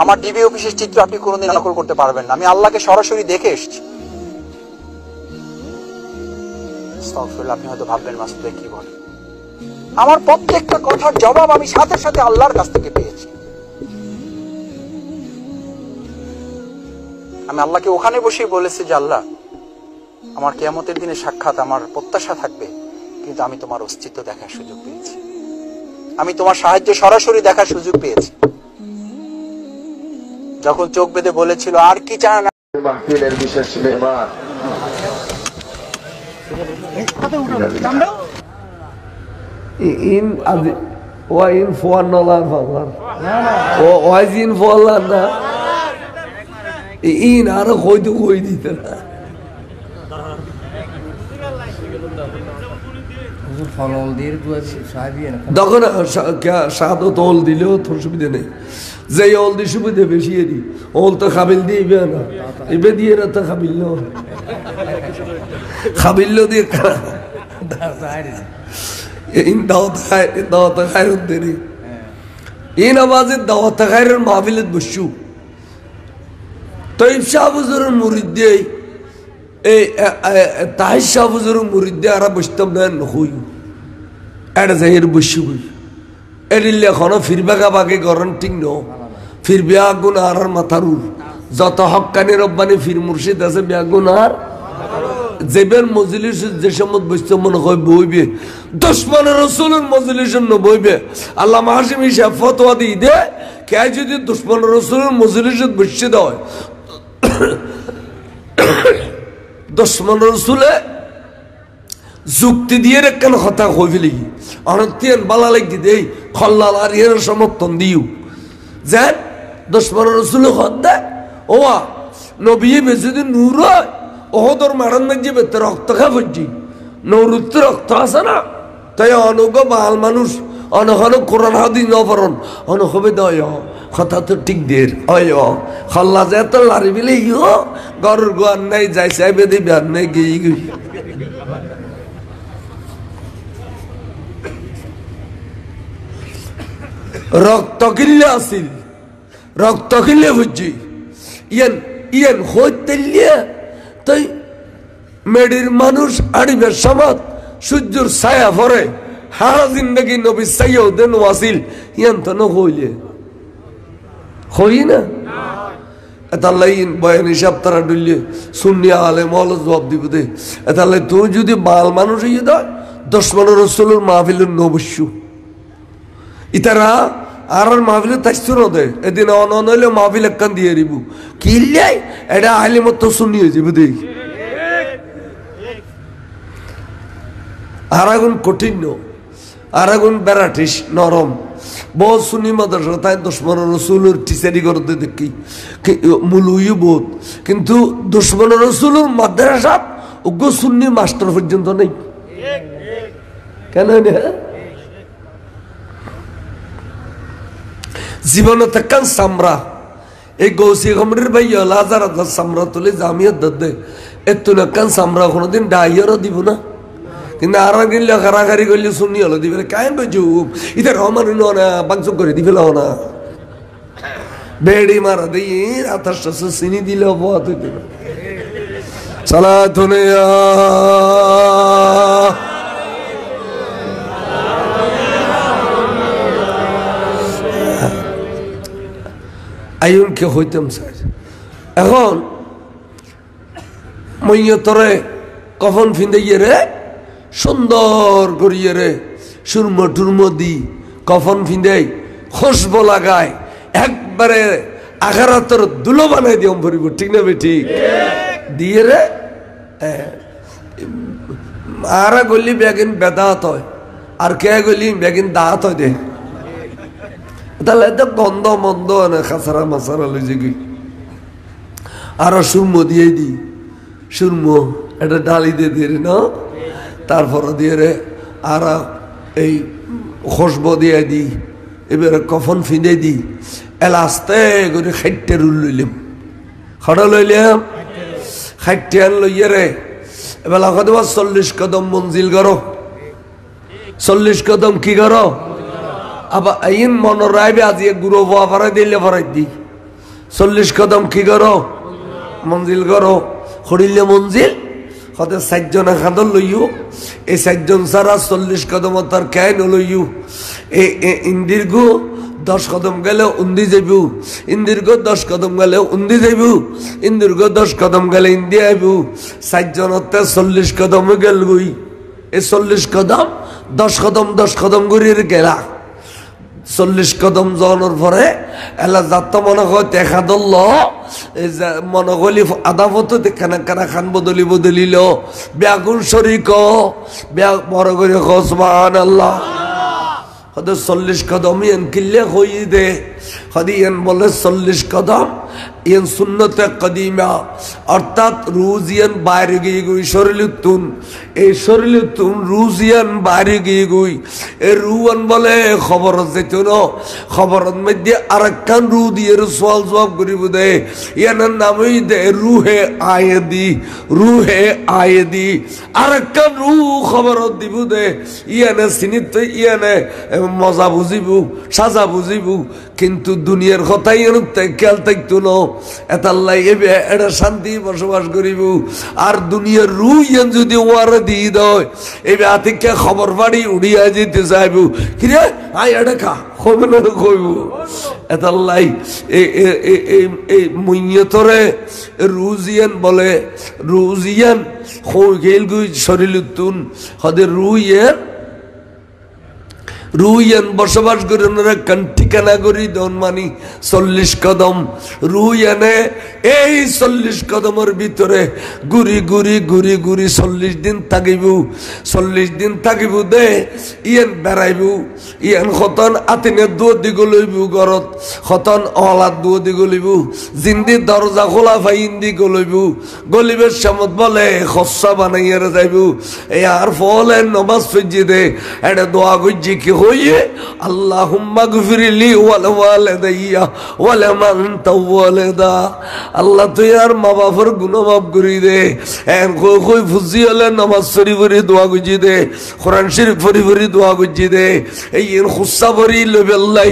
আমার ডিবি অফিসের চিত্র আপনি কোনোদিন নকল করতে পারবেন না। আমি আল্লাহকে সরাসরি দেখে এসেছি। আপনি হয়তো ভাববেন মাসুদ ভাই কি বলে, আমার প্রত্যেকটা কথার জবাব আমি সাথে সাথে আল্লাহর কাছ থেকে পেয়েছি। আমি আল্লাহকে ওখানে বসেই বলেছি যে আল্লাহ, আমার কিয়ামতের দিনে সাক্ষাৎ আমার প্রত্যাশা থাকবে, কিন্তু আমি তোমার অস্তিত্ব দেখার সুযোগ পেয়েছি, আমি তোমার সাহায্য সরাসরি দেখার সুযোগ পেয়েছি। যখন চোখ বেঁধে বলেছিল আর কি চান, মাহফিলের বিশেষ মেহমান in or in for dollar or in for landa in আর কই দিতে না ফলল দিয়ে সাহাবিয়ে না তখন সাদো তোল দিলেও তোর সুবিধা নেই, যে ওল দিয়ে সুবিধা বেশি দি ওল তো খাবিল দিয়ে ইবে না, ইবে দিয়ে না তো খাবিল খাবিল দিয়ে ইন দাওয়াত খায়রত দেরি ইন আওয়াজে দাওয়াত খায়রের মাহফিলত বসু তৈব শাহ হুজুরের মুরিদ দিয়ে এই তাহির শাহ হুজুরের মুরিদ দিয়ে আর বসতাম না নই এটা যাইয়ের বসু এডিলে এখনো ফিরবাগা বাগে গরম ঠিক ন ফির বিয়াগুন আর মাথারুর যত হক্কানি রব্বানি ফির মুর্শিদ আছে বিয়াগুন আর যেবের মজলিস যে সময় বসতে মনে হয় বইবে দুশমনের রাসূলের মজলিসের ন বইবে আল্লাহ হাশিমি সাহেব ফতোয়া দিয়ে দে কে যদি দুশমনের রাসূলের মজলিসে বসতে দেয় দুশমনের রাসূলে যুক্তি দিয়ে কেন কথা কই ফেলি অনত্যেন বালা লাগি দেই খল্লাল আর এর সমর্থন দিও যেন দুশমনের রাসূলে খদ্দা ওয়া নবী বেজুদি নূর হয় ওহদর মারান মাঝে বেতে রক্ত খা ফুজি নৌরুত্ব রক্ত আছে না তাই অনগ বাল মানুষ অনহন কোরআন হাদিস নফরন অনহবে দয় কথা তো ঠিক দের অয় খল্লা যে তো লারি বিলে ইও গরুর গোয়ার নাই যাই চাইবে দিবে আর নাই গিয়ে গই রক্ত কিনলে আসিল রক্ত কিনলে বুঝছি ইয়েন ইয়েন হইতেলিয়া তাই মেডির মানুষ আড়িবের সমাজ সূর্যর ছায়া পরে হারা জিন্দগি নবী সাইয়্যিদ ওয়াসিল ইয়ান তো নইলে হই না এতাল্লাই বয়ান হিসাব তারা ডুললে সুন্নি আলেম হল জবাব দিব দে এতাল্লাই তুই যদি বাল মানুষ হইয়ে দেয় দুশমনের রাসূলের মাহফিলের নবস্যু ইতারা আর মাহফিলে তাইছুর দে এদিন অননলে মাহফিল একখান দিয়ে দিব কিল্লাই এটা আলিমত সুন্নি হয়ে যাবে দেখ আরাগুন কঠিন আরাগুন বেড়াটিস নরম বহুত সুন্নি মাদ্রাসা তাই দুশমনের রাসূলের টিচারি করতে দেখি মুলুই বোধ কিন্তু দুশমনের রাসূলের মাদ্রাসা উগ্র সুন্নি মাস্টার পর্যন্ত নেই কেন জীবনে থাকান সামরা এই গৌসি গমরের ভাই হাজার হাজার সামরা তুলে জামিয়াত দে এত নাকান সামরা কোনোদিন ডাইয়ারও দিব না কিন্তু আর গেলে কারাগারি করলে শুনি হলো দিবে কায়েম বেজু ইধর রহমান না বাংসুক করে দিবে না বেড়ি মারা দিই আতাশ চিনি দিলে অপবাদ হইতে সালাতুন আইনকে হইতাম স্যার এখন মইয়তরে কফন ফিন্দাইয়ে রে সুন্দর করিয়ে রে সুরমো টুরমো দি কফন ফিন্দাই খুশবো লাগায় একবারে আখারাতর দুলো বানাই দিও ভরিব ঠিক না ঠিক দিয়ে রে আরা গলি বেগিন বেদাত হয় আর কে গলি বেগিন দাঁত হয় দে তাহলে এত গন্ধ মন্দ না খাসারা মাসারা লইছে কি আরো সুরমো দিয়ে দি সুরমো এটা ডালি দিয়ে দিয়ে না তারপর দিয়ে রে আর এই খুশবো দিয়ে দি এবারে কফন ফিঁদে দি এলা আস্তে করে খাইটে রুল লইলাম খড়া লইলাম খাইটে আন লইয়ে রে এবার লাগাতে 40 কদম মঞ্জিল করো 40 কদম কি করো আবার আইন মনোরাইবে আজি গুরু হওয়া ভরাই দিলে ভরাই দি 40 কদম কি করো মঞ্জিল করো হরিলে মঞ্জিল হতে 60 জন খাদল লইও এই 60 জন সারা 40 কদম তার কেন লইও ইন্দির্ঘ 10 কদম গেলে উন্দি যাইব ইন্দির্ঘ 10 কদম গেলে উন্দি যাইব ইন্দির্ঘ 10 কদম গেলে ইন্দি আইব 60 জনতে 40 কদম গেল গই এই 40 কদম 10 কদম 10 কদম গড়িয়ে গেলা 40 কদম যাওয়ার পরে এলা যাত মনে হয় দেখা দল মনে গলি আদাবত কানা কানা খান বদলি বদলিল ব্যাগুন শরিক ব্যাগ বড় করে সুবহানাল্লাহ হদ 40 কদম ইয়ান কিল্লে হই দে হদি ইয়ান বলে 40 কদম ইয়ান সুন্নতে কদিমা অর্থাৎ রুজিয়ান বাইরে গিয়ে গই শরীরতুন এই শরীরতুন রুজিয়ান বাইরে গিয়ে গই এ রুয়ান বলে খবর যেত না খবরের মধ্যে আরেকখান রু দিয়ে সওয়াল জবাব করিব দে ইয়ানের নামই দে রুহে আয়েদি আরেকখান রু খবর দিব দে ইয়ানে সিনিত ইয়ানে মজা বুঝিব সাজা বুঝিব কিন্তু দুনিয়ার কথাই খেয়াল থাকতো না এতাল্লাই এটা শান্তি বসবাস করিব আর দুনিয়ার রুইয়ান যদি ওয়ারা দিয়ে দেয় এবে আতিকে খবর বাড়ি উড়িয়া যেতে চাইব কিরে আই এটা খা খইব না খইব এতাল্লাই এই মুইয়তরে রুজিয়ান বলে রুজিয়ান খই গেল গুই শরীরতুন হদে রুইয়ান বসবাস করে ওনারা ঠিকানা করি দন মানি 40 কদম রুইয়ানে এই 40 কদমের ভিতরে ঘুরি ঘুরি ঘুরি ঘুরি 40 দিন থাকিব 40 দিন থাকিব দে ইয়ান বেড়াইব ইয়ান খতন আতিনে দুধ দিগ লইব ঘরত খতন অলাদ দুধ দিগ লইব জিন্দি দরজা খোলা ফাইন দি গলইব গলিবের সমত বলে খসা বানাইয়ার যাইব এই আর ফলে নমাজ পড়জি দে এটা দোয়া গজি কি হইয়ে আল্লাহুম্মা গফিরলি ওয়াল ওয়ালিদাইয়া ওয়া লিমান তাওয়ালাদা আল্লাহ তুই আর মা বাবার গুনাহ মাফ করি দে এন কই ফুজি হলে নামাজ শরীফের দোয়া গজি দে কোরআন শরীফ পড়ি দোয়া গজি দে এই এর খুসা ভরি লবে আল্লাহ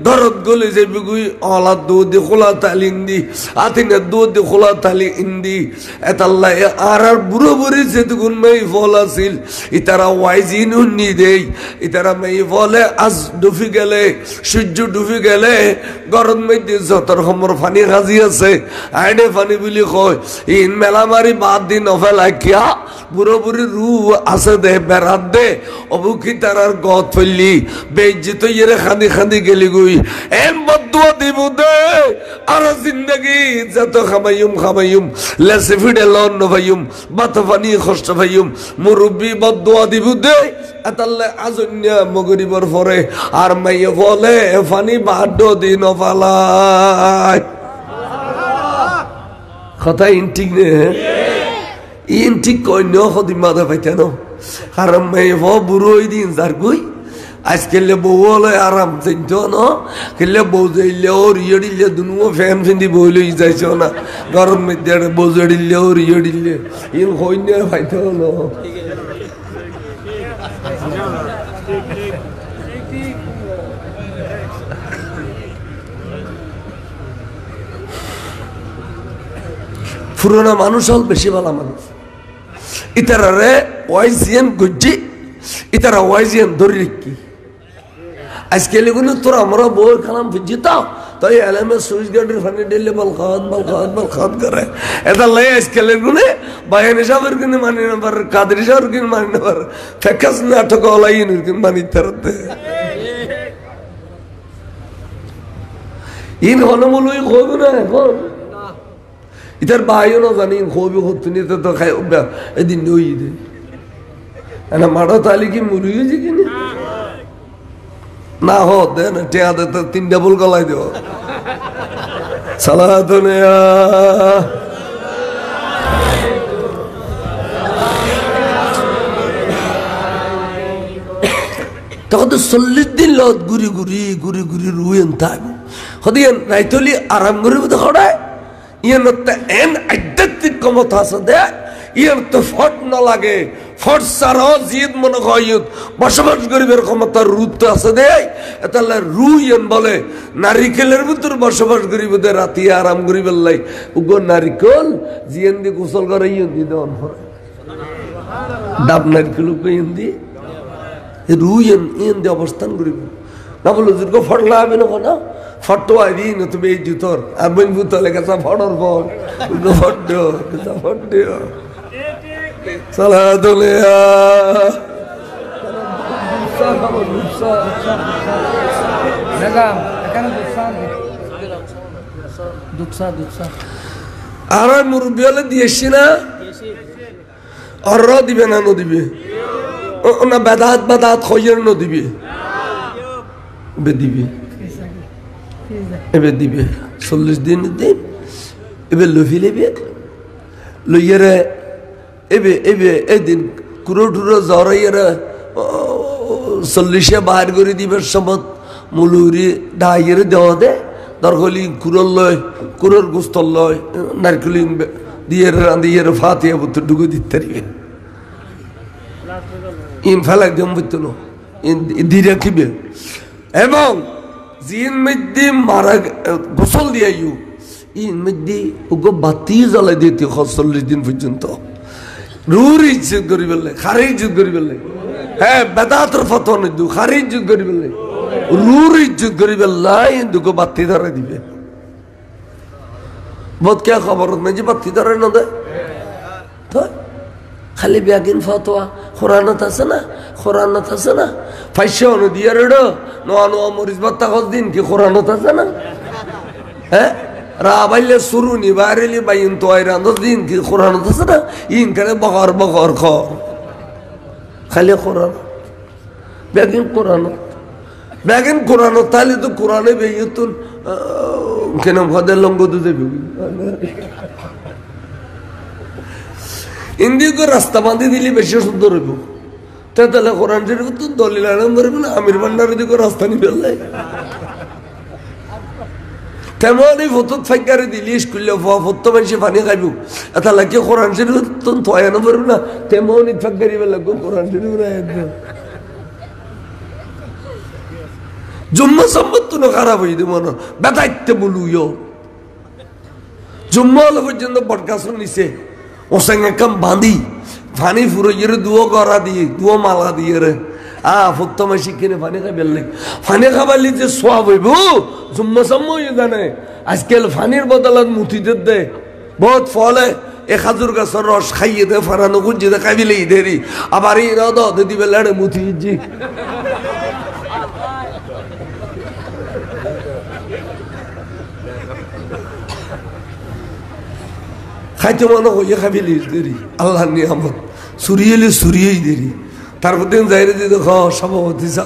দরদ গলে যাইবে গুই আলাদ দুধ খোলা তালিন দি আতিনে দুধ খোলা তালি ইন্দি এত আল্লাহ আর বুড়ো বুড়ি যেতগুন মেই ফল আছিল ইতারা ওয়াইজিন উন্নি দেই ইতারা মেই ফলে আজ ডুবি গেলে সূর্য ডুবি গেলে গরম মধ্যে যত রকমের পানি হাজি আছে আইডে পানি বলি কয় ইন মেলা মারি বাদ দিন নফেলা কিয়া বুড়ো বুড়ি রু আছে দে বেড়াত দে অবুকি তারার গত ফেললি বেজ্জিত ইয়ে খান্দি খান্দি গেলি গুই এম বদুয়া দিব দে আর জিন্দগি যত খামাইম লেসে ফিডে লন নভাইম বাত পানি কষ্ট ভাইম মুরব্বী বদুয়া দিব দে এতাল্লে আজন্যা মগরিবর পরে আর মাইয়ে বলে ফানি বাড দিন ফালাই কথা ইন ঠিক নে ইন ঠিক কইন হদি মাথা পাইতেন আর মাইয়ে বুড়ো দিন যার গুই আজকালে বউ হলে আরাম চিন্ত না খেলে বউ যাইলে ওর ইয়ে দুনুও ফ্যান ফিন্দি বই লই যাইছ না গরম মধ্যে বউ জড়িলে ওর ইয়ে ইন কইন পাইতে না পুরোনো মানুষ হল বেশি ভালো মানুষ ইতারা রে ওয়াইজিয়ান গুজি ইতারা ওয়াইজিয়ান ধরি রেখি আজকে লেগুন তোর আমরা বই খালাম ফিজিতাও তাই এলএমএস সুইচ গার্ডের ফানি ডেলে বলখান করে এটা লাই আজকে লেগুনে বায়ান সাহেবের কিনে মানি নাম্বার কাদের সাহেবের কিনে মানি নাম্বার ফেকাস নাটক হলাইন কিনে মানি তারতে ইন হনমলই কইব না এখন ইতার বাইও না জানি কইব হতুনি তো খাই এদিন নই দে এনা মাড়া তালি কি মুরি হইছে কিনে না হো দে না টিয়া দে তো 3 ডাবল গলাই দিও সালাতুনিয়া তখন তো 40 দিন লত ঘুরি ঘুরি রুয়েন থাকবো হদিয়ান রাইতলি আরাম করে তো খড়ায় ইয়ান তো এন আধ্যাত্মিক ক্ষমতা আছে দে ইয়ান তো ফট না লাগে ফরসারও জিদ মনে কয়ুত বসবাস করিবার ক্ষমতার রুত তো আছে দেয় তাহলে রুইন বলে নারিকেলের ভিতর বসবাস করিব দে রাতি আরাম করিবার লাই উগো নারিকেল জিয়েন দি গোসল করে ইন দি দেওয়ান পরে ডাব নারিকেল in the ruin in the অবস্থান করিব না বলো দুর্গ ফটলা হবে না ফটো আইবি না তুমি এই জুতোর আমি বুতলে গেছা ফটর ফট ফটো ফটো সালাতুলিয়া বেগম এখানে দুধসা আর মুরব্বী হলে দিয়েছি না আর দিবে না দিবে না বেদাত খয়ের দিবে দিবে এবার দিবে 40 দিন দিন এবার লফি লেবে লইয়ারে এবে এদিন কুড়ো টুরো জ্বরাইয়ারা 40 বাহার করে দিবার সময় মুলুরি ডাইয়ের দেওয়া দে দরকলি কুড়োর লয় কুড়োর গোস্তর লয় নারকলি দিয়ে রাঁধিয়ে ফাতিয়া বুদ্ধ ঢুকে দিতে পারিবে ইন ফেলা একদম বুঝতো না দিয়ে রাখিবে এবং জিন মধ্যে মারা গোসল দিয়াইও ইন মধ্যে ওগো বাতি জ্বালাই দিতে 40 দিন পর্যন্ত রুর ইজ্জত করি বললে খারে ইজ্জত করি বললে হ্যাঁ বেদাতর ফতোয়া নদু খারে ইজ্জত করি বললে রুর ইজ্জত করি বললাই দুগো বাতি ধরে দিবে বহুত কে খবর নাই যে বাতি ধরে না দেয় তো খালি ব্যাগিন ফতোয়া কোরআনত আছে না ফাইসা দিয়ে রেডো নোয়া নোয়া মরিচ বাত্তা দিন কি কোরআনত আছে না হ্যাঁ রাবাইলে সুরুনি বাইরেলি বাইন তো আইরান দিন কি কোরআনত আছে না ইন করে বকর খর খালি কোরআন ব্যাগিন কোরআন তাহলে তো কোরআনে বেইতুন কেন খদের লঙ্গ দুধে ইন্দিকে রাস্তা বাঁধি দিলে বেশি সুন্দর হইব তাহলে কোরআন শরীফ তো দলিল আরাম করবে না আমির ভান্ডারের দিকে রাস্তা নিবে তেমনই ফটো ফাইকারে দিলি স্কুলে ফটো মানুষে পানি খাইব তাহলে কি কোরআন শরীফ তো থয়ানো পারবে না তেমনই ফাইকারি বেলা কোরআন শরীফ জুম্মা সম্পত্ত খারাপ হয়ে দিব না বেদাইতে বলুইও জুম্মা হলো পর্যন্ত বটগাছর নিচে ওসঙ্গে কাম বাঁধি ফানি ফুরইয়ের দুও গড়া দিয়ে দুও মালা দিয়ে রে ফতো মাসি কিনে ফানি খাইবে ফানি খাবারলি যে সোয়াব হইব জুম্মা সাম্মা জানে আজকাল ফানির বদলাত মুথিদের দে বহুত ফলে 1000 গাছের রস খাইয়ে দে ফারানো গুঞ্জি দে খাইবিলে দেরি আবার এই রদ দিবে লাড়ে মুথি জি খাইতে মনে হইয়া খাবিলি দেরি আল্লাহ নিয়ামত সুরিয়েই দেরি তারপর দিন যাই দিদি সভাপতি সা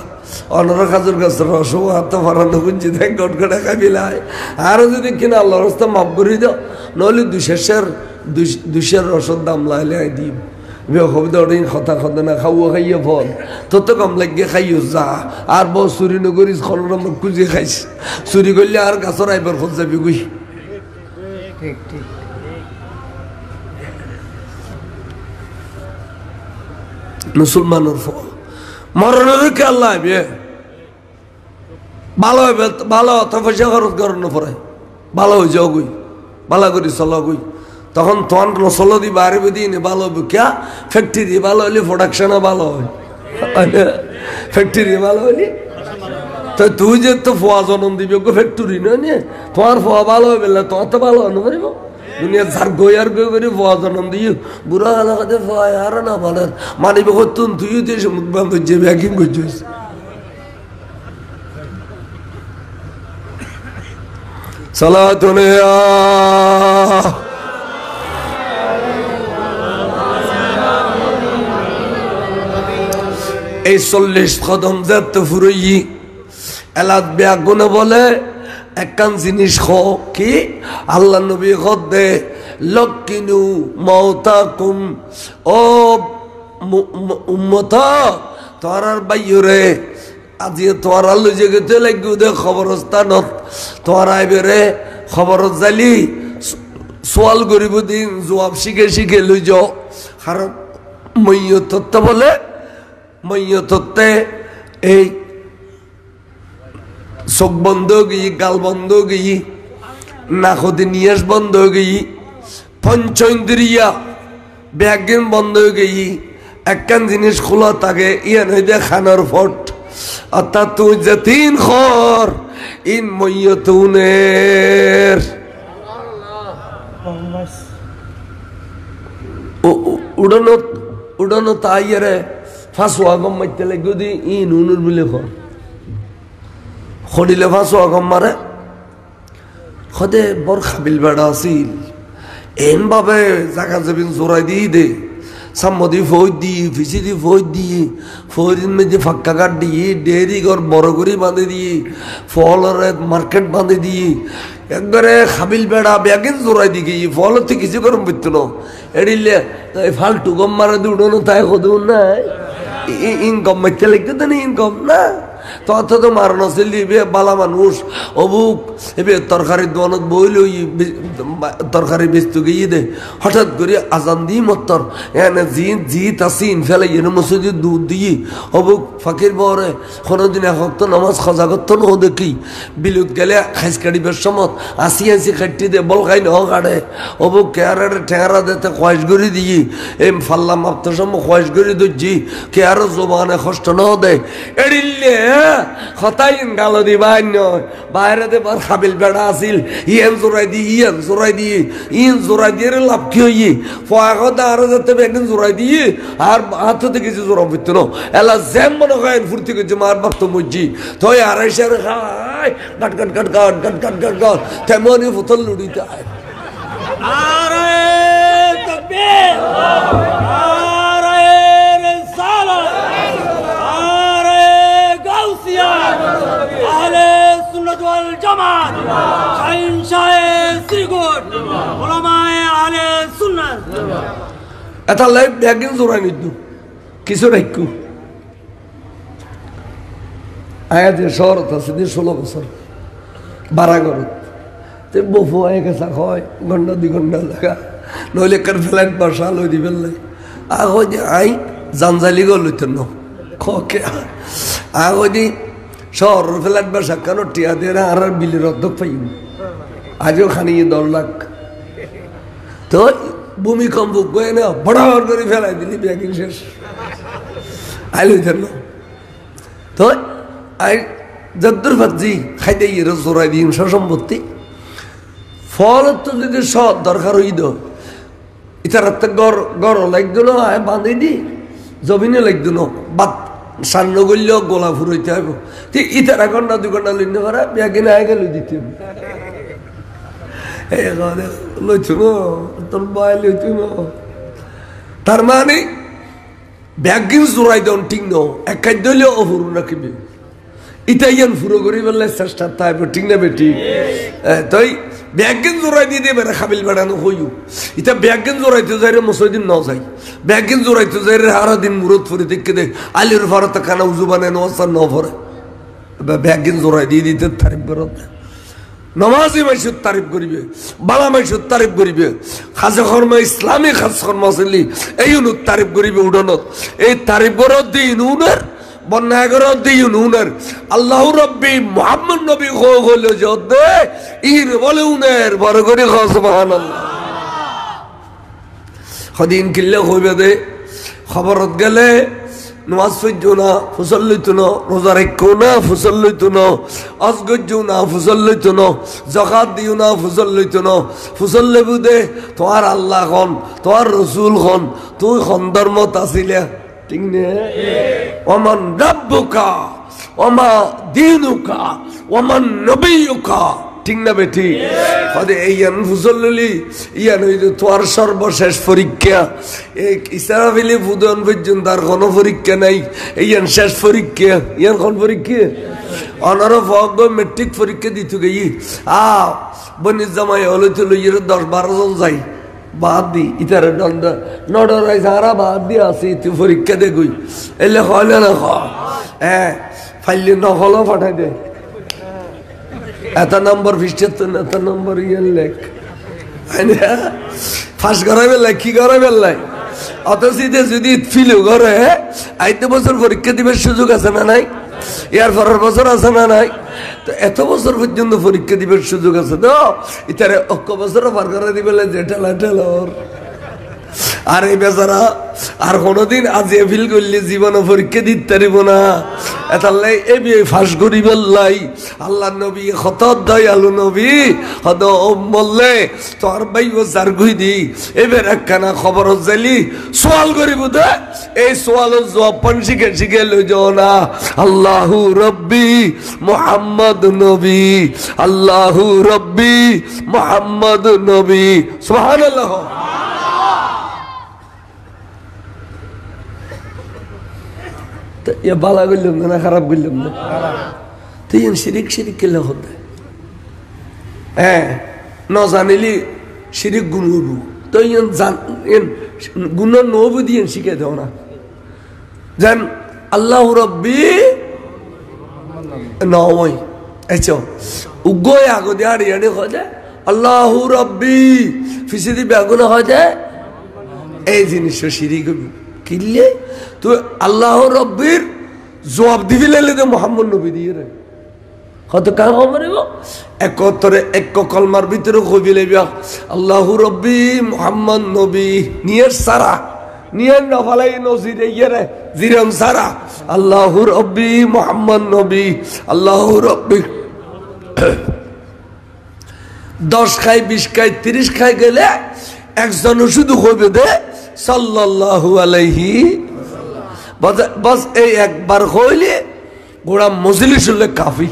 অনারা খাজুর গাছের রস হাত ফারানো গুঞ্জি দেখ গটগটা খাবিলায় আরো যদি কিনা আল্লাহ রাস্তা মাফ করে দাও নইলে 200 রসের দাম লাইলে দিম কথা না খাওয়া খাইয়ে ফল তোর তো কম লাগিয়ে খাইও যা আর বউ চুরি নকরিস খলর খুঁজে খাইস চুরি করলে আর গাছর আইবার ফল যাবি গুই ঠিক মুসলমানের মরণের কে আল্লাহ ভালো হবে ভালো পয়সা খরচ করার পরে ভালো হয়ে যাও গুই ভালো করি চলো গুই তখন তোমার নসল দি বাড়বে দিন ভালো হবে কে ফ্যাক্টরি ভালো হলে প্রোডাকশন ভালো হয় ফ্যাক্টরি ভালো হলে তো তুই যে তো ফোয়া জন্ম দিবি ফ্যাক্টরি নয় তোমার ফোয়া ভালো হবে তোমার তো ভালো হতে পারিব দুনিয়া ঝাড় গই আর গই করে ফোয়া জন্ম দিও বুড়া এলাকাতে ফোয়া আর না বলেন মানিব তুন তুই দেশে মুখ বন্ধ যে ব্যাকিং করছিস সালাতুলিয়া এই 40 কদম যাত ফুরই এলাদ ব্যাগুনে বলে একখান জিনিস কি আল্লাহ নবী দে লক্কিনু মাউতাকুম ও উম্মত তোরার বাইরে আজি তোর আল্লু জেগেতে লাগু দে খবরস্থানত তোর আইবে রে খবর জালি সোয়াল গরিব দিন জবাব শিখে লই যাও কারণ মৈয়তত্ব বলে মৈয়তত্বে এই চোখ বন্ধ হয়ে গিয়ে গাল বন্ধ হয়ে গিয়ে নাকতে নিয়াস বন্ধ হয়ে গিয়ে পঞ্চইন্দ্রিয়া ব্যাগিন বন্ধ হয়ে গিয়ে একখান জিনিস খোলা থাকে ইয়ান হইতে খানার ফট অর্থাৎ তুই যে তিন খর ইন মৈয়তুনের উড়ানো তাইয়ারে ফাঁসুয়া গম মারতে লাগবে দি ইন উনুর বলে খড়িলে ফাঁসুয়া গম মারে খদে বর খাবিল বেড়া আছিল এন ভাবে জাগা যাবিন জোড়াই দিয়ে দে সাম্মদি ফৌজ দিয়ে ফিসি দিয়ে ফৌজ দিয়ে ফৌজিন মেঝে ফাক্কা কাঠ দিয়ে ডেয়ারি ঘর বড় করে বাঁধে দিয়ে ফলের মার্কেট বাঁধে দিয়ে একবারে খাবিল বেড়া ব্যাগিন জোড়াই দিয়ে গিয়ে ফলের থেকে কিছু গরম পড়তো না এড়িলে ফালতু গম মারা দিয়ে উঠোনো তাই কদু নাই ইনকম মারতে লাগতো তো না ইনকম না তত তো মারানো ছিল বালা মানুষ অবুক এবে তরকারি দোয়ানত বইল তরকারি বেচত গিয়ে দে হঠাৎ করে আজান দিই মত্তর এনে জিত আসিন ফেলে এনে মসজিদে দুধ দিয়ে অবুক ফাঁকির বরে কোনোদিন এক তো নামাজ খজা করতো না দেখি বিলুত গেলে খাইস কাটিবার সমত আসি কাটি দে বল খাই ন কাটে অবুক কেয়ারে ঠেঙারা দেতে খোয়াইশ করে দিয়ে এই ফাল্লা মাপতে সময় খোয়াইশ করে দিচ্ছি কেয়ারও জবানে কষ্ট ন দে এড়িলে হতাই গালো দি বাইরে দেবার খাবিল বেড়া আসিল ইয়েন জোড়াই দিয়ে ইন জোড়াই দিয়ে লাভ কি হইয়ে ফোয়াগতে আরো যাতে একদিন জোড়াই দিয়ে আর হাতে কিছু জোড়া পড়তো না এলা জ্যাম মনে হয় ফুর্তি করছে মার বাপ তো মজ্জি তুই আড়াইশে খায় কাট কাট কাট কাট কাট কাট কাট কাট তেমনই ফুতল লুড়িতে আয় এটা লাইফ ব্যাগিন জোড়াই নিত কিছু রাখু আয়া যে শহরত আছে 16 বছর বারাগরত তে বফু আয় গেছা হয় ঘন্টা 2 ঘন্টা লাগা নইলে কার ফ্ল্যাট বাসা লই দিবেন লাই আগো যে আই জানজালি গল হইতো ন খকে আগো যে শহর ফ্ল্যাট বাসা কেন টিয়া দিয়ে আর বিলের অর্ধেক পাইব আজও খানি 10 লাখ তো ভূমিকম্প গয়ে না বড় করে ফেলাই দিলি ব্যাগিং শেষ আইল তো আই যদ্দুর ভাবছি খাইতে গিয়ে জোড়াই দিই সম্পত্তি ফল তো যদি সৎ দরকার হইদ ইতার গড় লাগতো না আয় বাঁধি দি জমিনে লাগতো না বাদ সান্ন করলেও গোলা ফুরাইতে হইব ঠিক ইতার 1 ঘন্টা 2 ঘন্টা লইতে পারা ব্যাগিনে আগে লই দিতে তার মানে ব্যাগিন জোড়াই দেন ঠিক ন এক খাদ্য হলেও অফুর রাখিবে ইটাই ফুরো করি বললে চেষ্টা তাই ঠিক না বেটি তাই ব্যাগিন জোড়াই দিয়ে দেবে খাবিল বেড়ানো হইও ইটা ব্যাগিন জোড়াইতে যাই মসজিদ ন যাই ব্যাগিন জোড়াইতে যাই সারা দিন মুরত ফুরি দেখে দে আলির ভারত খানা উজু বানায় নসার ন ভরে ব্যাগিন জোড়াই দিয়ে দিতে তারিফ বেরোত নমাজি মাইসুর তারিফ করিবে বালা মাইসুর তারিফ করিবে খাজা কর্ম ইসলামী খাজ কর্ম আসলি এই তারিফ করিবে উডনত এই তারিফ করত দিন উনার বন্যা করত দিন উনার আল্লাহ রব্বি মুহাম্মদ নবী হলো যদে ইর বলে উনার বড় করে সুবহানাল্লাহ খদিন কিল্লে হইবে দে খবরত গেলে নামাজ পড়ছো না ফসল লইতো না রোজা রাখো না ফসল লইতো না আজ গজ্জো না ফসল লইতো না যাকাত দিও না ফসল লইতো না ফসল লেবু দে তোমার আল্লাহ খন তোমার রসুল খন তুই খন ধর্মত আসিলে ঠিক নে ওমান রাব্বুকা ওমা দীনুকা ওমান নবিয়ুকা ঠিক না বেটি হদে ইয়ান ফুজল্লি ইয়ান হইল তোর সর্বশেষ পরীক্ষা এই ইসরাফিলি ফুদন পর্যন্ত আর কোনো পরীক্ষা নাই ইয়ান শেষ পরীক্ষা ইয়ান কোন পরীক্ষা অনারফ মেট্রিক পরীক্ষা দিতে গিয়ে বনি জামাই হলে তো লইয়ের 10-12 জন যাই বাদ দি ইতারে দণ্ড নডরাই সারা বাদ দি আছে তুই পরীক্ষা দে গই এলে হলে না হ্যাঁ ফাইলে নহলো পাঠাই দে এত নম্বর ফিস্টের তো এত নম্বর ইয়ে লেখ ফাঁস করাই বেলাই কি করাই বেলাই অথচ যদি ফিল করে আইতে বছর পরীক্ষা দিবার সুযোগ আছে না নাই, ইয়ার পরের বছর আছে না নাই, তো এত বছর পর্যন্ত পরীক্ষা দিবার সুযোগ আছে তো ইতারে অক্ষ বছর পার করে দিবে যে ঠেলা ঠেলর। আর এই বেচারা আর কোনোদিন আজ ফিল করলে জীবনে পরীক্ষা দিতে পারিব না, এতাল্লাই এ বিয়ে ফাঁস করি বললাই আল্লাহ নবী কত দয়ালু নবী হদ বললে তোর ভাই চার গুই দি এবার একখানা খবর যাইলি সোয়াল করিব দে, এই সোয়ালের জবাব পান শিখে শিখে লই যাও না। আল্লাহু রব্বি মুহাম্মদ নবী, আল্লাহু রব্বি মুহাম্মদ নবী, সুবহানাল্লাহ। বালা করলাম না খারাপ করলাম না, তুই শিরিক শিরিক কেলে হতে হ্যাঁ ন জানিলি শিরিক গুণ হবু তো গুণ নবু দিয়ে শিখে দেও না। জান আল্লাহ রব্বি নয় আচ্ছা উগয় আগতে আর ইয়ানে হয় যায় আল্লাহ রব্বি ফিসিদি বেগুনা হয় যায়, এই জিনিস শিরিক কিনলে তো আল্লাহ রব্বির জবাব দিবি লাইলে তো মোহাম্মদ নবী দিয়ে রে কত কাম মারিব একতরে এক কলমার ভিতরে কবি লাইবা আল্লাহ রব্বি মোহাম্মদ নবী নিয়ের সারা নিয়ের নফালাই নজিরে ইয়ে জিরম সারা আল্লাহ রব্বি মোহাম্মদ নবী আল্লাহ রব্বি 10 খাই 20 খাই 30 খাই গেলে একজন শুধু কইবে দে সাল্লাল্লাহু আলাইহি বাস এই একবার কইলে গোড়া মজলিস হলে কাফি।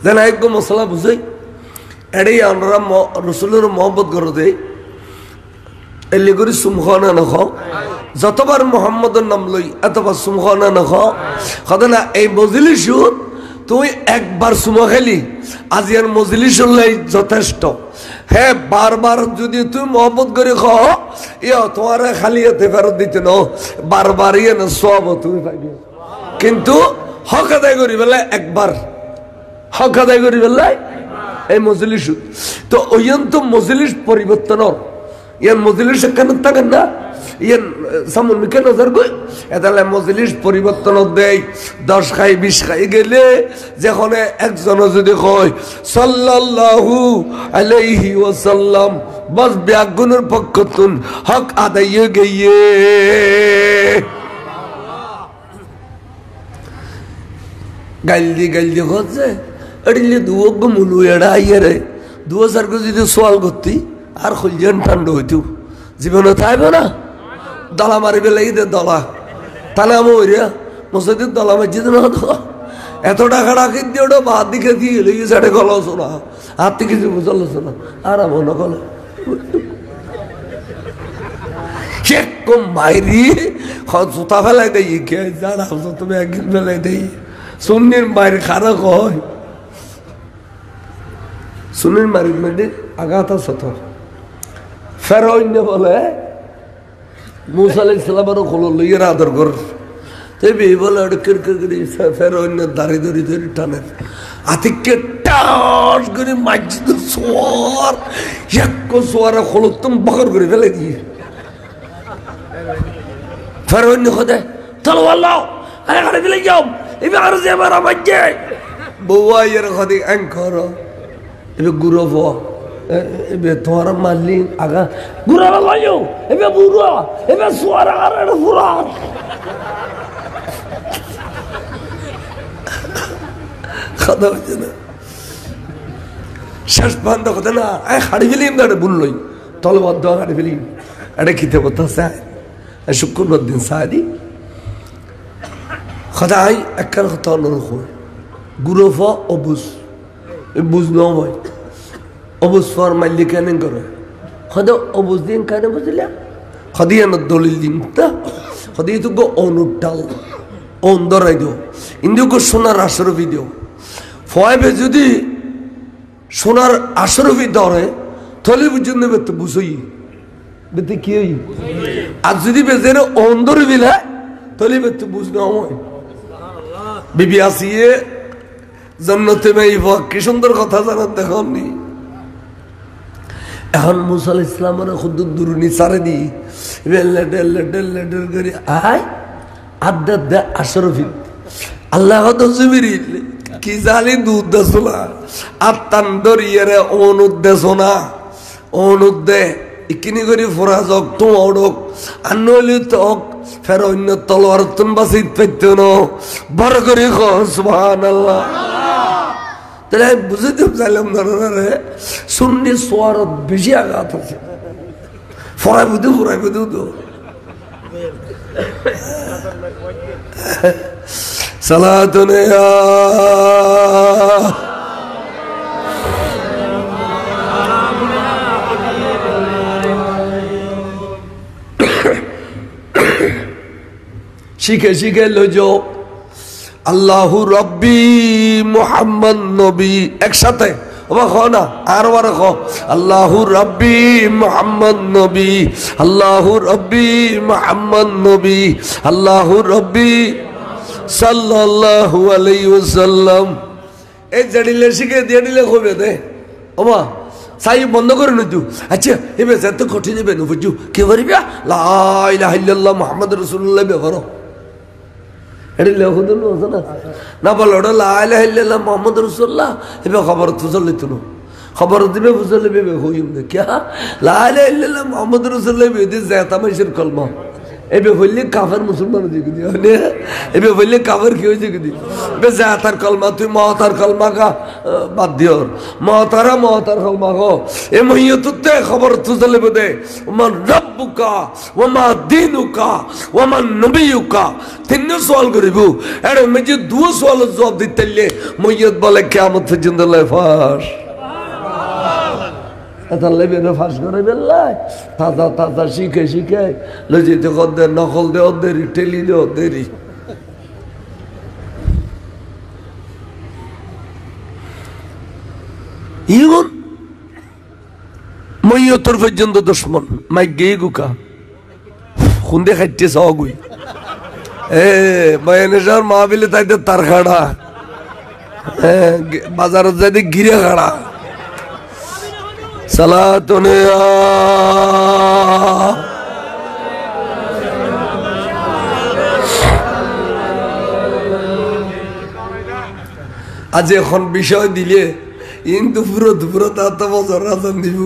যেন একদম মশলা বুঝাই এটাই আমরা রসুলের মহব্বত করে দেয় এলি করি সুমখানা নখ যতবার মোহাম্মদের নাম লই এতবার সুমখানা নখ কথা না এই মজলিস তুই একবার সুমা খেলি আজিয়ার মজলিস হলে যথেষ্ট। হ্যাঁ বারবার যদি তুই মহব্বত করে খাও ইয়া তোমার খালি এতে ফেরত দিতে ন বারবার ইয়ে না সব তুমি পাইবে, কিন্তু হক আদায় করি বেলায় একবার হক আদায় করি বেলায় এই মজলিস তো ওইন তো মজলিস পরিবর্তন ইয়ান মজলিস কেন থাকেন না ইয়ান সামন মুখে নজর গই এতালে মজলিস পরিবর্তন দেয় 10 খাই 20 খাই গেলে যেখানে একজন যদি কয় সাল্লাল্লাহু আলাইহি ওয়াসাল্লাম বাস ব্যাগুনের পক্ষতুন হক আদায় গইয়ে। গাইলি হচ্ছে এড়িলে দুয়োগ মুলু এড়া আইয়ারে 2000 কে যদি সোয়াল করতি আর খুলজেন ঠান্ডা হইতো জীবনে থাইব না দলা মারিবে লাগি দলা তাহলে মরিয়া মসজিদের দলা মসজিদ না এত টাকা রাখি দিয়ে ওটা বাদ দিকে দিয়ে লেগে সাড়ে গলা শোনা হাত থেকে কিছু বুঝল শোনা আর মনে গলে মাইরি জুতা ফেলাই দেই কে জানা তুমি একদিন ফেলাই দেই সুন্নির মায়ের খারাপ হয় সুন্নির মারির মধ্যে আঘাত আছে তো ফেরোইন্য বলে মুসা আলাইহিস সালামেরও খোলো লইয়ের আদর কর তেবি বলে ওটা কিরকির করে ফেরোইন্য দাঁড়ি ধরি ধরি টানে আতিককে টাস করে মাঝিদ সোয়ার এক সোয়ারে খোলো তুমি বকর করে ফেলে দিয়ে ফেরোইন্য খোদে চলো আল্লাহ আরে গাড়ি ফেলে যাও এবার আরো যে আমার আমার যে বউয়া এর খোদে অ্যাঙ্কর এবার গুরব এবে তোমার মারলি আগা গুড়া লাগাইও এবে বুড়া এবে সোয়ার আর পুরা খাদা হচ্ছে না শেষ বান্ধ কথা না হাড়ি ফেলিম না এটা বললই তলবদ্ধ হাড়ি ফেলিম এটা খিতে কথা চায় শুক্রবার দিন সাহাদি কথা আই একখান কথা অনুরোধ গুরফ অবুজ বুঝ নয় অবুজ ফর মাইলি কেন করে সদ অবুজ দিন কেন বুঝলাম সদিয়ান দলিল দিন তা সদিয়ে তো অনুটাল অন্দরাই দিও ইন্দুকে সোনার আশরফি দিও ফয়েবে যদি সোনার আশরফি ধরে থলি পর্যন্ত বেতে বুঝই বেতে কি আর যদি বেজের অন্দর বিলে থলি বেতে বুঝ নয় বিবি আসিয়ে জন্নতে মেয়ে কি সুন্দর কথা জানার দেখনি এখন মুসা আলাইহিস সালামের খুদ দুরুনি সারে দি লেডেল লেডেল লেডেল করে আয় আদ্দা আশরফিন আল্লাহ তো জিবরিল কি জালি দুধ দসলা আত্তান দরিয়ারে অনুদ্দেশনা অনুদ্দে ইকিনি করি ফরাজক তো অড়ক আনলি তক ফের অন্য তলোয়ার তুন বাসিত পেতো ন বড় করে সুবহানাল্লাহ তাহলে বুঝতে চাইলাম না রে সুন্নি সোয়ার বেশি আঘাত আছে ফরাই বুধু তো সালাতুন ইয়া শিখে লজো আল্লাহু রব্বি মুহাম্মদ নবী একসাথে না আর বার আল্লাহু রব্বি মুহাম্মদ নবী আল্লাহু রব্বি মুহাম্মদ নবী আল্লাহু রব্বি সাল্লাল্লাহু আলাইহি ওয়াসাল্লাম এই জড়িলে শিখে দিয়ে দিলে হবে দে ওমা সাই বন্ধ করে নিতু আচ্ছা এবে এত কঠিন যাবে না বুঝু কি বলবি লা ইলাহা ইল্লাল্লাহ মুহাম্মাদুর রাসূলুল্লাহ ব্যবহার এটা লেখুন না বলো ওটা লা ইলাহা ইল্লাল্লাহ মুহাম্মাদুর রাসূলুল্লাহ এবে খবর তো চলিত না খবর দিবে বুঝলে বেবে হইম না কি লা ইলাহা ইল্লাল্লাহ মুহাম্মাদুর রাসূলুল্লাহ বেদে জাতা মাইশের কলমা এবে বললি কাফের মুসলমান দিকে দিও নে এবে বললি কাফের কি হইছে কি বে জাতার কলমা তুই মহতার কলমা কা বাদ দিও মহতার কলমা গো এ মহিয়তুতে খবর তো চলে বদে মান রব্বুকা ওয়া মা দীনুকা ওয়া মান নবিয়ুকা তিন সওয়াল করিব এর মধ্যে দুই সওয়ালের জবাব দিতেলে মহিয়ত বলে কিয়ামত পর্যন্ত ফাঁস ফাঁস করে বেল্লাই তাজা শিখে লজিতে কদ্দের নকল দে ওদেরই টেলি দে ওদেরই ইগুন মইয়তর পর্যন্ত দুশ্মন মাইক গে গুকা খুন্দে খাইতে সগুই বয়ানেশ্বর মাহবিলে তাইতে তার খাড়া বাজারত যাইতে গিরে খাড়া সালাতুন ইয়া আজ এখন বিষয় দিলে ইন দুপুর তা বছর রাজন দিব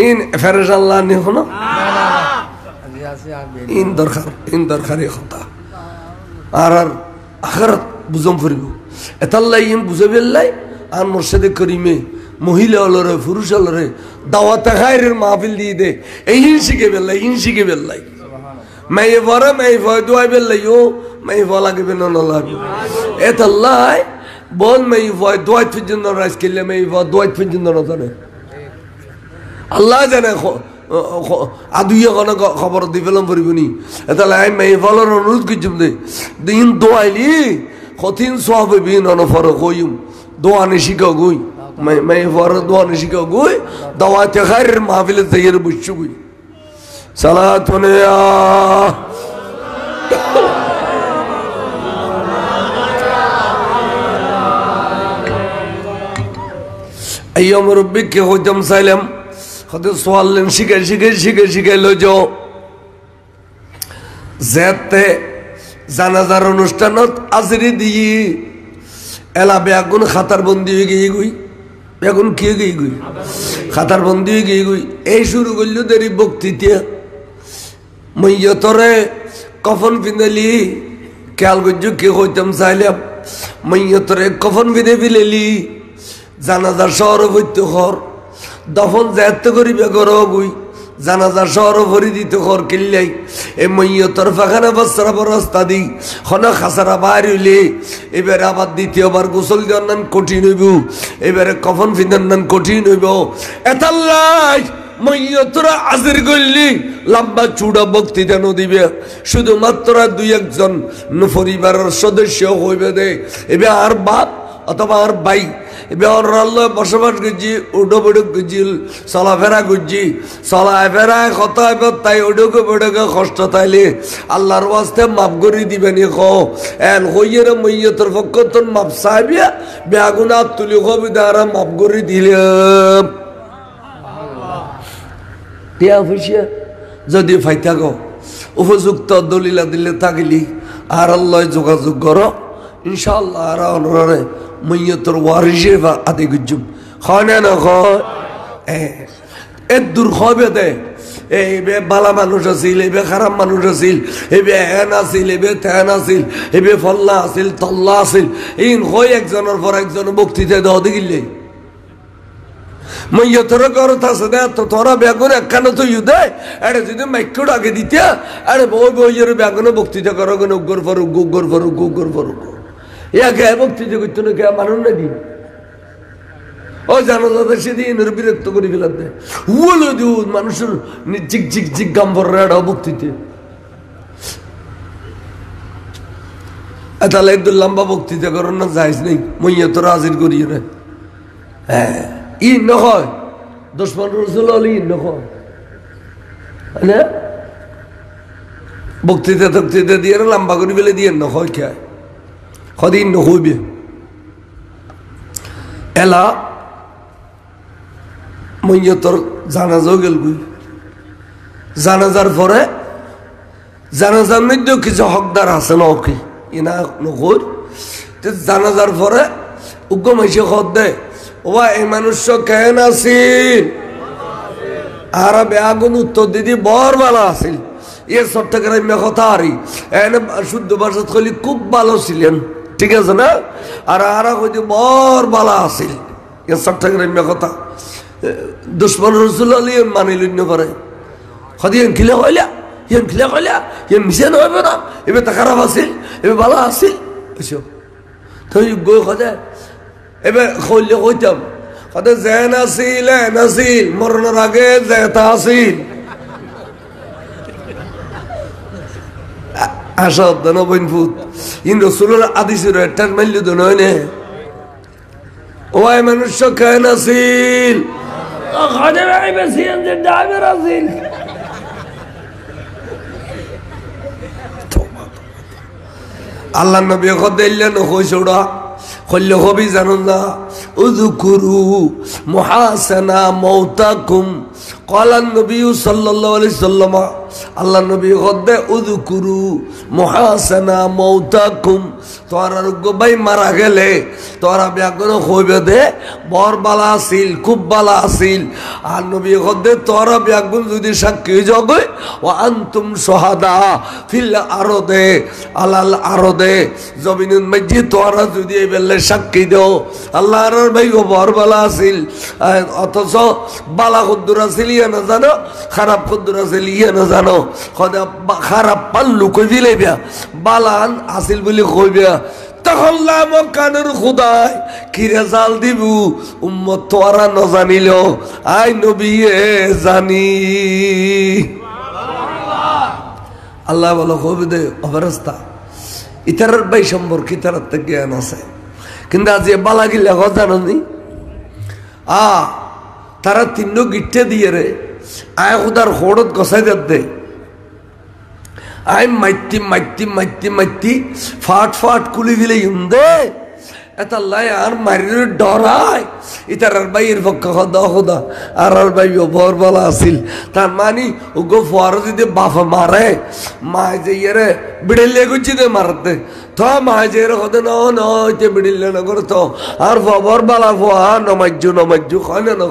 ইন ফেরেশ আল্লাহ নি হলো ইন দরকারি কথা আর আখিরাত বুঝম ফুরিব এতাল্লাই ইন বুঝে বেল্লাই আর মুর্শিদে করিমে মহিলা হলরে পুরুষ হলরে দাওয়াতে খায়রের মাহফিল দিয়ে দে এই শিখে বেল্লাই মেয়ে ভরে মেয়ে ভয় দোয়াই বেল্লাই ও মেয়ে ভয় লাগবে না লাগবে এতাল্লাই বল মেয়ে ভয় দোয়াই পর্যন্ত রাজ করলে মেয়ে ভয় দোয়াই পর্যন্ত না জানে আল্লাহ জানে আদুইয়া কোনো খবর দি পেলাম পরিবনি এতালে আমি মেয়ে ভলের অনুরোধ করছিলাম দে দিন দোয়াইলি কঠিন সব বিন অনফর কইম দোয়ানে শিখা গই মাই ফর দোয়ানে শিখা গই দাওয়াতে খায়রের মাহফিলে তাইয়ের বুঝছু গই সালাতুন ইয়া আইয়াম রব্বিক কে হজম সাইলাম কত সোয়ালেন শিখে লজো যেতে জানাজার অনুষ্ঠানত আজরি দিয়ে এলা বেগুন খাতার বন্দি হয়ে গিয়ে গুই বেগুন খেয়ে গিয়ে গুই খাতার বন্দি হয়ে গিয়ে গুই এই শুরু করল দেরি বক্তৃতা মৈয়তরে কফন পিঁধেলি খেয়াল করছো কে হইতাম চাইলাম মৈয়তরে কফন পিঁধে ফিলেলি জানাজার শহর হইতে ঘর দফন যাতে করিবে গর গুই জানাজার শহর ভরি দিতে ঘর কিল্লাই এই মৈয়তর ফাখানা বস্ত্রা রাস্তা দি খনা খাসারা বাইর হইলে এবারে আবার দ্বিতীয়বার গোসল দেওয়ার কঠিন হইব এবারে কফন ফিন্দার কঠিন হইব এতাল্লাই মৈয়তরা আজির গল্লি লম্বা চূড়া বক্তৃতা দিবে শুধুমাত্র দুই একজন পরিবারের সদস্য হইবে দে এবার আর বাপ অথবা আর ভাই এবার অন্যান্য বসবাস করছি উডো বডুক করছি চলাফেরা করছি চলাফেরায় কত এবার তাই উডুকে বডুকে কষ্ট তাইলে আল্লাহর ওয়াস্তে মাপ করে দিবেন এন হইয়ের মইয়তর পক্ষ তোর মাপ চাইবিয়া বেগুনা তুলি কবি দ্বারা মাপ করে দিলাম টিয়া পয়সা যদি ফাই থাকো উপযুক্ত দলিলা দিলে থাকিলি আর আল্লাহ যোগাযোগ করো ইনশাআল্লাহ আর অনরে মইয়তর ওয়ারিসে বা আদি গুজুম হয় না হয় এ দূর হবে দে এই বে বালা মানুষ আছিল এবে খারাপ মানুষ আছিল এবে এন আছিল এবে তেন আছিল এবে ফল্লা আছিল তল্লা আছিল এই হয় একজনের পর একজন বক্তৃতা দেওয়া দেখিলে মইয়তর করত আছে দে তো তোরা বেগুন একখানে তো ইউদে আরে যদি মাইকটা আগে দিতে আরে বই বইয়ের বেগুনে বক্তৃতা করো কেন উগ্গর ফরুক গুগ্গর ফরুক গুগ্গর ফরুক ইয়াকে বক্তৃতা করতো না কে মানুষ না দিন ও জানো তাদের সেদিন বিরক্ত করে ফেলার দেয় উলো দুধ মানুষের জিক জিক জিক গাম্বর রাড়া বক্তৃতে তাহলে একটু লম্বা বক্তৃতা করার না যাইস নেই মইয়া তোরা হাজির করিয়ে রে হ্যাঁ ই নয় 10-15 রসুল হলে ই নয় না বক্তৃতা টক্তৃতা দিয়ে লম্বা করে ফেলে দিয়ে নয় খেয়ায় কদিন নহইবে এলা মইয়তর জানাজাও গেল গুই জানাজার পরে জানাজার মধ্যেও কিছু হকদার আছে না ওকে ইনা নকর জানাজার পরে উগ্র মাইসে খত দেয় ওবা এই মানুষ কেন আছিল আর বেআগুন উত্তর দিদি বর ভালো আছিল এর চট্টগ্রামে কথা আরি এনে শুদ্ধ ভাষাত কইলি খুব ভালো ছিলেন ঠিক আছে না আর আরা কইতে বর ভালো আছিল এর চট্টগ্রামে কথা দুশ্মন রসুল আলী মানি লইন পারে সদিয়েন খিলে কইলা ইয়েন খিলে কইলা ইয়েন মিশে নহবে না এবার তা খারাপ আছিল এবার ভালো আছিল বুঝছো তুই গই খদে এবার কইলে কইতাম খদে জেন আছিল এন আছিল মরণের আগে জেতা আছিল আসা দন বইনফুত ইন রসুলের আদিসের একটা মাইল দন হয়নে ওই মানুষ কেন আছিল আল্লাহ নবী দিলেন হইসা কল্য হবি জানুন না উযকুরু মুহাসানা মাউতাকুম ক্বালা নবী সাল্লাল্লাহু আলাইহি সাল্লাম আল্লাহ নবী কদে উযকুরু মুহাসানা মাউতাকুম তোরা রুগবাই মারা গেলে তোরা বেগুন হইবে দে বর বালা আছিল খুব বালা আছিল আর নবী কদে তোরা বেগুন যদি সাক্ষী জগে ওয়া আনতুম শুহাদা ফিল আরদে আলাল আরদে জমিনুল মধ্যে তোরা যদি এই বেলে সাক্ষী দাও আল্লাহর ভাই বর বালা আছিল অথচ বালা কদ্দুর আছিল ইয়া না জানো খারাপ কদ্দুর আছিল ইয়া না জানো খোদা খারাপ পাল্লু কই দিলেবিয়া বালান আছিল বলি কইবিয়া তখন কানুর খুদাই কি রেজাল দিব উম্মত তোরা ন জানিল আই নবী জানি আল্লাহ বলো কবি দে অবস্থা ইতার ভাই সম্পর্কে ইতার জ্ঞান আছে কিন্তু আজ বালা গিলা জানো নি তারা তিন গিট্টে দিয়ে রে আয় খুদার হোড়ত গসাই দে আই মাইতি মাইতি মাইতি মাইতি ফাট ফাট কুলি ফেলে দে এটা লাই আর মারির ডরাই ইতার ভাইয়ের পক্ষ খদা খোদা আর ভাই বর বলা আছিল তার মানি ওগো ফর যদি বাফা মারে মা যে ইয়ে বিড়েলে গুছি দে মারতে তো মা যে খদে নইতে বিড়িলে না করতো আর বর বালা ফোয়া নমাজ্জু খনে না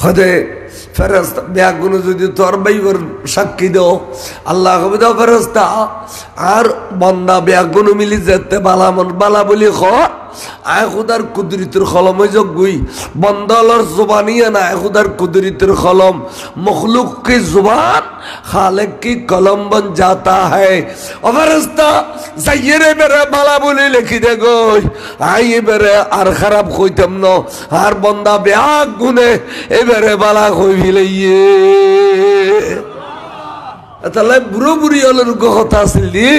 খদে ফেরেস্তা বেগুন যদি তোর বাইবর সাক্ষী দাও আল্লাহ কবে দাও ফেরেস্তা আর বন্দা বেগুন মিলি যেতে বালামন বালা বলি খ আয় খুদার কুদরিতের কলম যজ্ঞই বন্দলর জুবানিয়া না আয় খুদার কুদরিতের কলম মখলুক কি জুবান খালেক কি কলম বন যাতা है ও ফেরেস্তা যাইরে বেরে বালা বলি লিখি দে গই আই বেরে আর খারাপ কইতাম ন আর বন্দা বেগুনে এবারে বালা কই ভিলাইয়ে তাহলে বুড়ো বুড়ি হলের কথা আছিল দি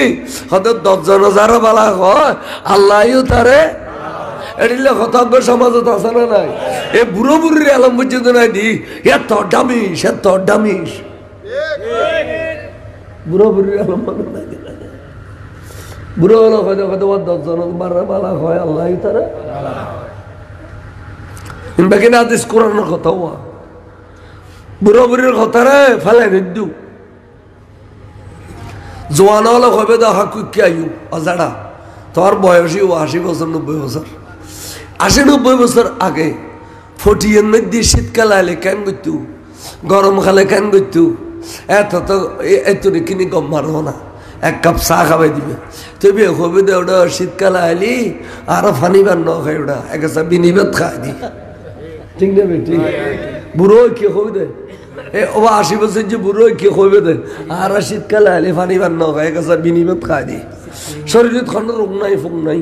হয়তো 10 জন যারা বালা হয় আল্লাহও তারে এডিলে হতজ্ঞ সমাজত আছে না নাই এ বুড়ো বুড়ির আলম বুঝতে নাই দি এত ডামিস বুড়ো বুড়ির আলম মানে নাই বুড়ো হলো হয়তো হয়তো 10 জন বালা হয় আল্লাহও তারে বাকি না হাদিস কোরআনের কথা হওয়া বুড়ো বুড়ির কথারে ফেলাই নিদু জোয়ান হলে হবে তো হাকুকি আয়ু অজাড়া তোর বয়সী 80 বছর 90 বছর 80-90 বছর আগে ফটিয়ের মধ্যে শীতকাল আলে কেন করতু গরম খালে কেন করতু এত কিনি গম মারো না 1 কাপ চা খাওয়াই দিবে তবে হবে দে ওটা শীতকাল আইলি আরো ফানি বান ন খাই ওটা একটা বিনিবেদ খাই দি ঠিক না ঠিক বুড়ো কি হবে দে ও 80 বছর যে বুড়ো কি হবে দে আর শীতকাল আইলি ফানি বান ন খাই একটা বিনিবেদ খাই দি শরীরের খন্ড রোগ নাই ফুক নাই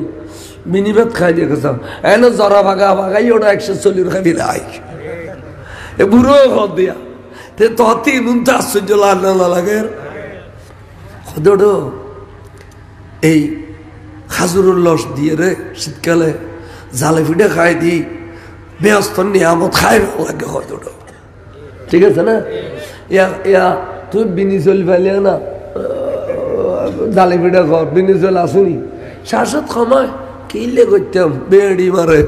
বিনিবেদ খাই দিয়ে গেছ এনে জরা ভাগাই ওটা 140 খাবি লাই এ বুড়ো ঘর দিয়া তে ততি নুনটা আশ্চর্য লাগে এই খাজুরের লস দিয়ে রে শীতকালে জালে ফিটে খাই দি ব্যস্ত নিয়ামত খাই লাগে হয়তো ঠিক আছে না ইয়া তুই বিনি চল ফেলিয়া না জালে ফিটে ঘর বিনি চল আসুনি শাসত সময় কিলে করতাম বেড়ি মারে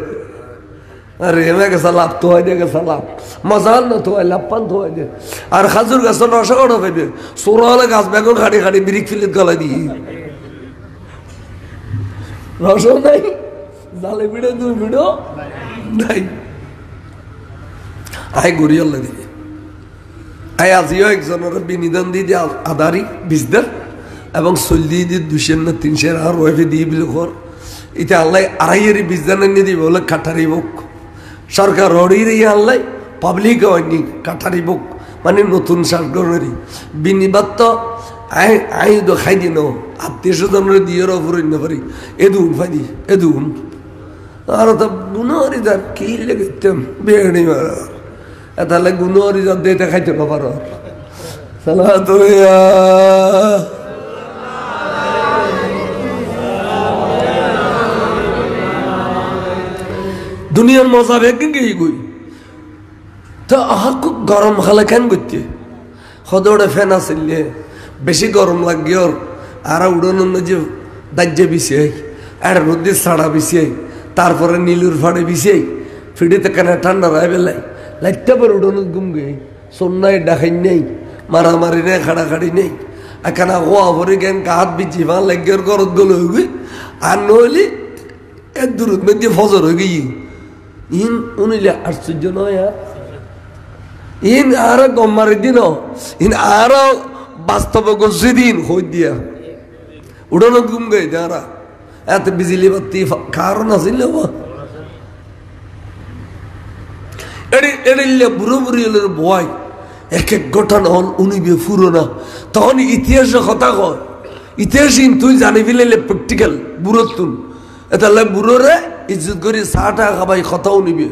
আরে এমে গেছে লাভ তো হয় দিয়ে গেছে লাভ মজাল না তো হয় লাভ পান তো হয় দিয়ে আর খাজুর গাছ রসা করা খাইবে সোরা হলে গাছ বেগুন খাড়ি বিরিক ফিলিত গলা দিই রস নাই জালে ভিড়ে দুই ভিড়ো নাই আই গড়িয়াল্লা দিবে আই আজিও একজনের বিনিধান দিয়ে আদারি বিজদার এবং চল্লি দিয়ে 200 না 300 আর ওয়েফে দিয়ে বিল ঘর এটা আল্লাহ 2.5 বিজদানের নিয়ে দিবে বলে কাঠারি বুক সরকার অড়ির আল্লাহ পাবলিক হয়নি কাঠারি বুক মানে নতুন সরকারেরই বিনিবাদ তো আই তো খাই দিন 200 দিয়ে ওপরে না পারি এদুন ফাইদি এদুন আর তো গুণরি যার কি লেগেতাম বেড়ি মারা তাহলে গুণরি যার দিতে খাইতে না পারো সালাতু ইয়া দুনিয়ার মজা ভেঙে গিয়ে গই তো খুব গরম খালে কেন করতে সদরে ফ্যান আসলে বেশি গরম লাগে আর উড়ানোর যে দাজ্যে বিছিয়ে আর রোদে ছাড়া বিছিয়ে তারপরে নীলুর ফাড়ে বিছিয়ে ফিডিতে কেন ঠান্ডা রায় বেলায় লাইটটা পর উড়ানোর গুম গে সন্ন্যায় ডাকাই নেই মারামারি নেই খাড়াখাড়ি নেই এখানে হওয়া ভরে গেন হাত বিচি ভাল লাগে গরত গলে হয়ে গই আর নহলে এর দূরত মেয়ে ফজর হয়ে গিয়ে ইন উনিলে আশ্চর্য নয় ইন আর গম্মারের দিন ইন আর বাস্তব গজি দিন হই দিয়া উড়ানো গুম গে যারা এত বিজলি বাতি কারণ আছিল এড়িলে বুড়ো বুড়িলের ভয় এক ঘটনা হল উনিবে ফুরো না তখন ইতিহাসের কথা কয় ইতিহাস তুই জানি ফেলে প্র্যাকটিক্যাল বুড়ো তুন তাহলে বুড়োরে ইজ্জত করে চাটা খাবাই কথাও নিবে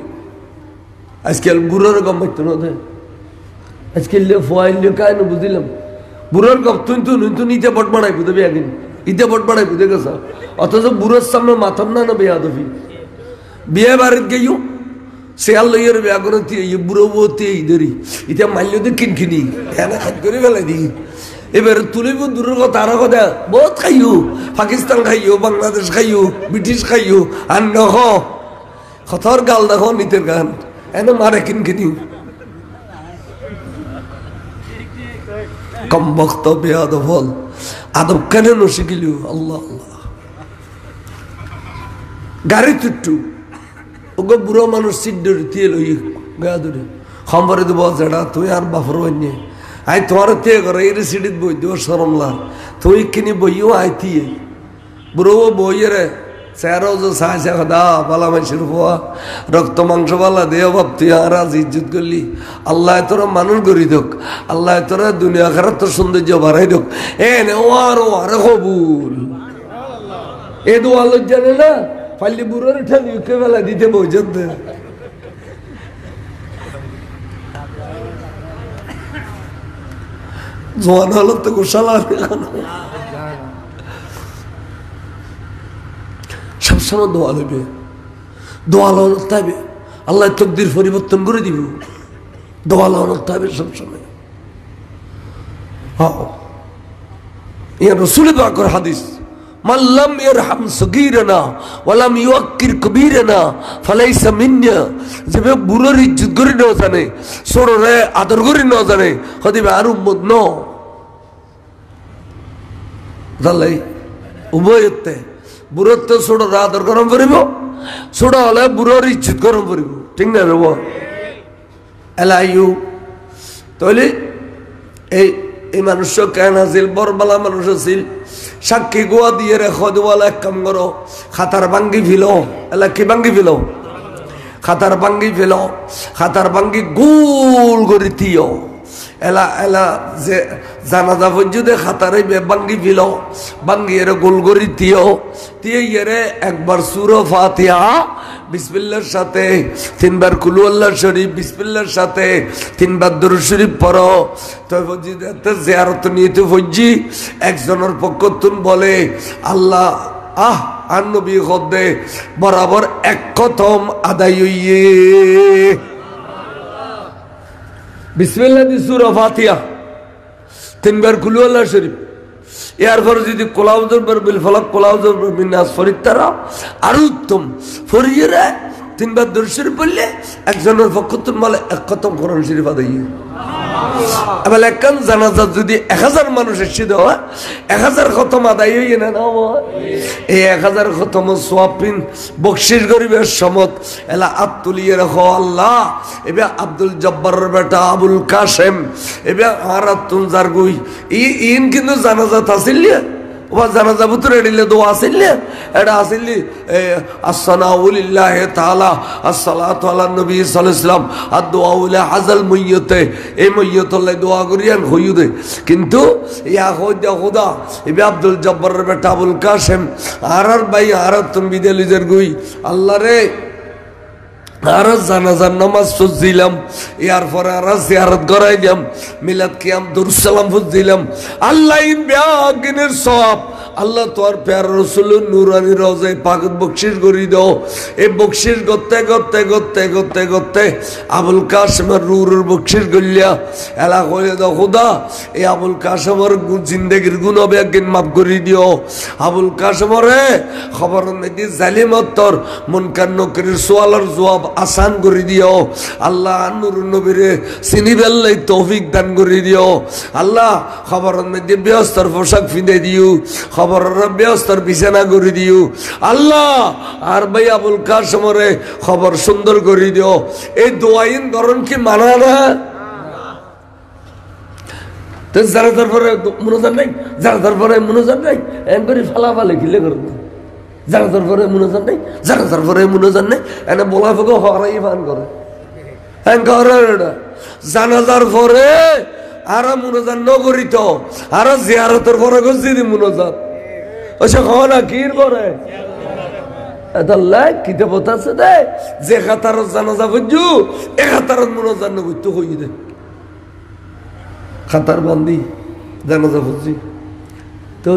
আজকাল বুড়োর গম পাইতো না আজকাল ফোয়াইলে কায় না বুঝলাম বুড়োর গপ তুই ইতে বট বাড়াই বুঝে একদিন ইতে বট বাড়াই বুঝে গেছ অথচ বুড়োর সামনে মাথাম না বেয়া দফি বিয়ে বাড়িত গেও শেয়াল লইয়ের বিয়া করে বুড়ো বউতে ইদেরি ইতে মাইল দিয়ে কিনকিনি এনে খাদ করে ফেলাই দি এবার তুলিব দূরের কথা আরো কথা বহুত খাইও পাকিস্তান খাইও বাংলাদেশ খাইও ব্রিটিশ খাইও আর নহ কথার গাল দেখো নিতের গান এনে মারে কিনকিনি কম বক্তব্য আদব হল আদব কেন শিখিল আল্লাহ আল্লাহ গাড়ি তুট্টু ওগো বুড়ো মানুষ সিট ধরে দিয়ে লই গা ধরে খবরে দেব যেটা তুই আর বাফর অন্য আই তোমার তে করে এর সিডিত বই দেব সরমলার তুই কিনি বইও আইতিয়ে বুড়ো বইয়েরে স্যারও যে সাহসে দা বালা মানুষের হওয়া রক্ত মাংস বালা দেহ বাপ তুই আর আজ ইজ্জত করলি আল্লাহ তোরা মানুষ গড়ি দোক আল্লাহ তোরা দুনিয়া খারাপ তোর সৌন্দর্য বাড়াই দোক এ নে ও আরে কবুল এ দো আলো জানে না পাল্লি বুড়োর ঠানি উঠে ফেলা দিতে বইজত জোয়ান হলো তো গোশালা সবসময় দোয়া নেবে, দোয়া লাগাতে হবে। আল্লাহ তকদির পরিবর্তন করে দিব, দোয়া লাগাতে হবে সবসময়। ইয়া রাসূল পাকের হাদিস, মাল্লাম ইয়ারহাম সগীরানা ওয়ালাম ইউক্কির কবীরানা ফালাইসা মিন্না। যে বুড়োর ইজ্জত করি না জানে, ছোটরে আদর করি না জানে, হদিবে আর উম্মত ন। তাহলে উভয়তে বুড়োতে ছোটরা আদর গরম করিব, ছোট হলে বুড়োর ইজ্জত গরম করিব, ঠিক না রে? এলাইউ তাহলে এই মানুষ কেন আছিল? বরবালা মানুষ আছিল, সাক্ষী গোয়া দিয়ে রেখো দেওয়ালা এক কাম করো, খাতার ভাঙ্গি ফিল, এলা কি ভাঙ্গি ফিল? খাতার ভাঙ্গি ফেল, খাতার ভাঙ্গি গোল করে দিও। এলা এলা যে জানাজা পর্যন্ত খাতারে ভাঙ্গি ফিল, ভাঙ্গি এর গোল করে দিও, দিয়ে এরে একবার সূরা ফাতিহা বিসমিল্লাহর সাথে, তিনবার কুলু আল্লাহ শরীফ বিসমিল্লাহর সাথে, তিনবার দরুদ শরীফ পড়ো। তো জিয়ারত নিতে ফজি একজনের পক্ষ তুন বলে আল্লাহ আর নবী খদ্দে বরাবর এক খতম আদায় হইয়ে বিসমিল্লাহ দি সূরা ফাতিহা, তিনবার কুলু আল্লাহ শরীফ, এরপর যদি কোলাউজর বিল ফলাক কোলাউজর বিন নাস ফরিদ তারা আরো উত্তম ফরিয়ে তিনবার দরুদ শরীফ পড়লে একজনের পক্ষ তুন বলে এক খতম কোরআন শরীফ আদায়। এবার একখান জানাজা যদি 1000 মানুষ এসে দেওয়া 1000 খতম আদায় হইয়ে না, এই 1000 খতম সোয়াবিন বকশিস গরিবের সমত এলা আত্মলিয়ে রাখো আল্লাহ। এবার আব্দুল জব্বারের বেটা আবুল কাসেম এবার আর তুনজার গুই ইন কিন্তু জানাজাত আসিল, ওবা জানাজা ভিতরে এডিলে দোয়া আসিল, এটা আসিল আসসালামু লিল্লাহি তাআলা আসসালাতু আলা নবী সাল্লাল্লাহু আলাইহি ওয়াসাল্লাম আদ-দুআউ লা হাযাল মাইয়্যিতে, এই মাইয়্যিতল্লাহ দোয়া করিয়ান হইউদে। কিন্তু ইয়া খোদা খোদা এবে আব্দুল জব্বারের বেটা আবুল কাসেম আর ভাই আর তুমি বিদেলিজের গুই আল্লাহ রে আর জানাজার নামাজ পড়ছিলাম, এরপরে আর জিয়ারত করাই দিলাম, মিলাদ কিয়াম দুরূদ সালাম পড়ছিলাম। আল্লাহ ইন বেআগিনের সওয়াব আল্লাহ তোর প্যার রাসূলের নূরানি রওজায় পাকের বকশিশ করি দাও। এই বকশিশ করতে করতে করতে করতে করতে আবুল কাসেমের রুরের বকশিশ গলিয়া এলা কইলে দাও খোদা এই আবুল কাসেমের জিন্দেগির গুনাহ বেআগিন মাফ করে দিও। আবুল কাসেমরে খবর নেদি জালিমতর মুনকার নকিরের সওয়ালের জবাব আসান করে দিও। আল্লাহ নূর নবীরে চিনি বেল্লাই তৌফিক দান করে দিও। আল্লাহ খবরের মধ্যে ব্যস্তর পোশাক ফিদে দিও, খবরের ব্যস্তর বিছানা করে দিও। আল্লাহ আর ভাই আবুল কাসেমরে খবর সুন্দর করে দিও। এই দোয়াইন ধরন কি মানা না? তো যারা তারপরে মনোজান নাই, যারা তারপরে মনোজান নাই একবারে ফালাফালে খিলে করতো, যারা তারপরে মনোজান নাই, যারা তারপরে মনোজান নাই এনে বলা ফোকে হরাই ফান করে জানাজার পরে আর মনোজান নগরিত আর জিয়ারতের পরে করছি মনোজান ওসে না কির করে কিতাবত আছে দে যে খাতারত জানাজা বুঝু এ খাতারত মনোজান নগরিত হই দে খাতার বান্দি জানাজা বুঝছি। তো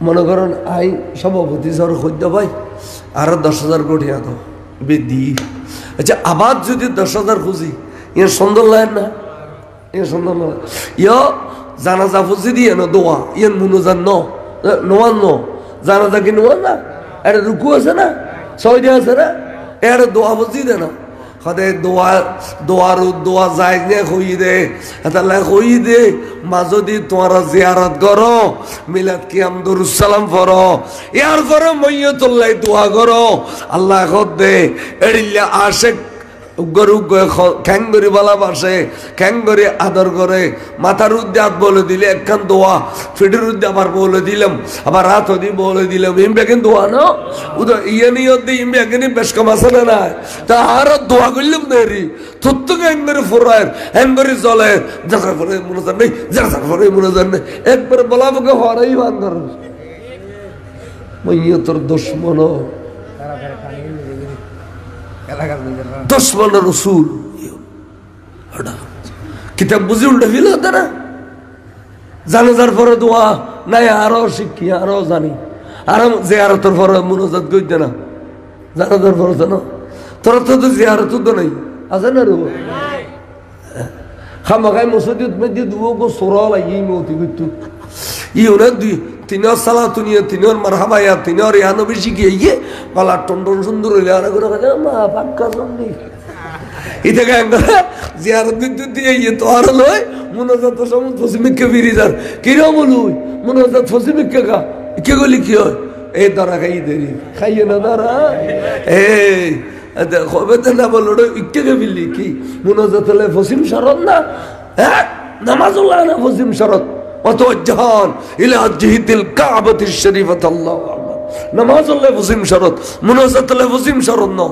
মনে করেন আই সভাপতি স্যার সদ্য ভাই আর 10,000 কোটি আতো বেদি। আচ্ছা আবার যদি 10,000 খুঁজি ইয়ে সুন্দর লাগে না? ইয়ে সুন্দর লাগে ইয় জানাজা ফুজি দিয়ে না দোয়া ইয়েন মনোজান নোয়ান ন জানাজা কি নোয়ান না? এটা রুকু আছে না, সৌদি আছে না, এটা দোয়া ফুজি দে না সদায় দোয়া দোয়ার দোয়া যায় নে হই দে এটা হই দে মাজদি তোমার জিয়ারত করো, মিলাদ কিয়াম দুরূদ সালাম পড়ো, ইয়ার পরে মাইয়াতুল্লাহ দোয়া করো। আল্লাহ খদ্দে এড়িল্লা আশেক গরু খ্যাঙ্গরি বালা বাসে খ্যাঙ্গরি আদর করে মাথার উদ্দে হাত বলে দিলে একখান দোয়া, ফিটের উদ্দে আবার বলে দিলাম, আবার হাত হদি বলে দিলাম, ইমবেকেন দোয়া না উদয় ইয়ে নিয়ে ইমবেকেনি বেশ কম আছে না না তা আর দোয়া করলাম দেরি তত্ত্ব হ্যাঙ্গরি ফোরায়ের হ্যাঙ্গরি জলের যার পরে মনে যান নেই, যার পরে মনে যান নেই একবারে বলা মুখে হরাই বান ধর মাইয়া তোর দুশমন দুশমন রসুল কিতাব বুঝি উল্টে ফিল হতে না জানাজার পরে দোয়া নাই আরো শিখি আরো জানি আর জিয়ারতের পরে মুনাজাত কইতে না জানাজার পরে জানো তোরা তো জিয়ারত তো নাই আছে না রো খামাখাই মসজিদ মধ্যে দুও গো সোরা লাগি মতি কইতো ই ওনা দুই তিনর সালাতুনিয়া তিনর মারহাবায়া তিনর ইয়া নবী শিখিয়ে পালা টন্ডন সুন্দর হইলে আর করে কাজে মা পাক্কা সুন্নি ইতে গায় জিয়ারত দিতে দিয়ে ইয়ে তো আর লয় মুনাজাত সমত ফসিমিকে বিরিজার কিরো বলুই মুনাজাত ফসিমিকে কা কে গলি কি হয় এই দরা খাই দেরি খাইয়ে না দরা এই কবে তো না বলো ইকে কে বিলি কি মুনাজাত হলে ফসিম শরৎ না হ্যাঁ নামাজুল্লাহ না ফসিম শরৎ وتوجهان إلى جهة الكعبة الشريفة الله أكبر نماز الله فزيم شرط منازات الله فزيم شرط نو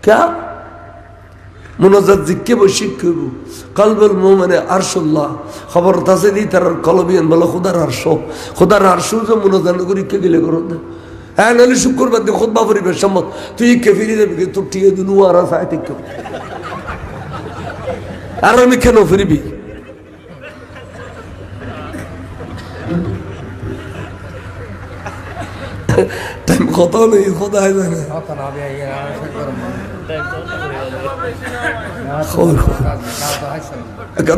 क्या منازات ذكي بشيكبو قلب المؤمن عرش الله خبر تاسدي ترى قلبين بلا خدا عرشو خدا عرشو جو منازات نقولي كجيله كرود أنا اللي شكر بدي خطبة فري بشمت تيجي كفيلي ده بيجي تبتيه دنوا على ساعتك أرمي كانوا فري بي টাইম কত নেই খোদা হয় জানে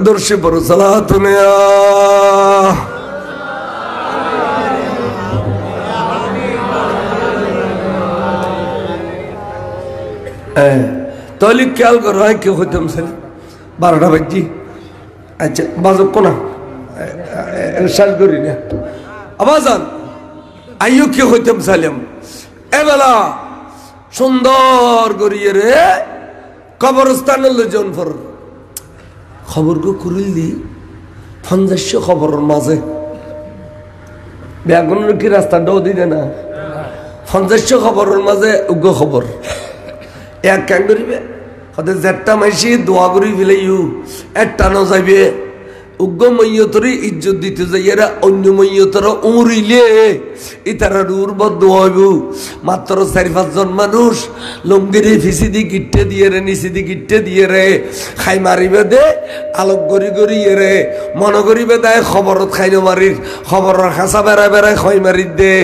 দর্শে পড়ো সালাতুনিয়া তাহলে খেয়াল করো হয় কেউ হইতাম স্যার 12টা বাজছি আচ্ছা বাজক কোনা সাজ করি না আবাজান আইও কে হইতাম সালাম এবেলা সুন্দর করিয়ে রে কবরস্থান লোজন ফর খবর গো কুরিল দি 50 খবরের মাঝে বেগুনের কি রাস্তাটাও দিলে না 50 খবরের মাঝে উগ্র খবর এক কেন করিবে হতে যেটা মাইসি দোয়া করি ফেলাইও একটা ন যাইবে উগ্র মৈয়তরে ইজ্জত দিতে যাইয়েরা অন্য মৈয়তরা উড়িলে ইতারা উর্বর দোয়াইব মাত্র 4-5 জন মানুষ লঙ্গিরে ফিসি দি গিট্টে দিয়ে রে নিচি দি গিট্টে দিয়ে রে খাই মারিবে দে আলোক গড়ি গড়ি রে মন করিবে দেয় খবরত খাই মারির খবরের খাঁচা বেড়াই বেড়াই খই মারি দে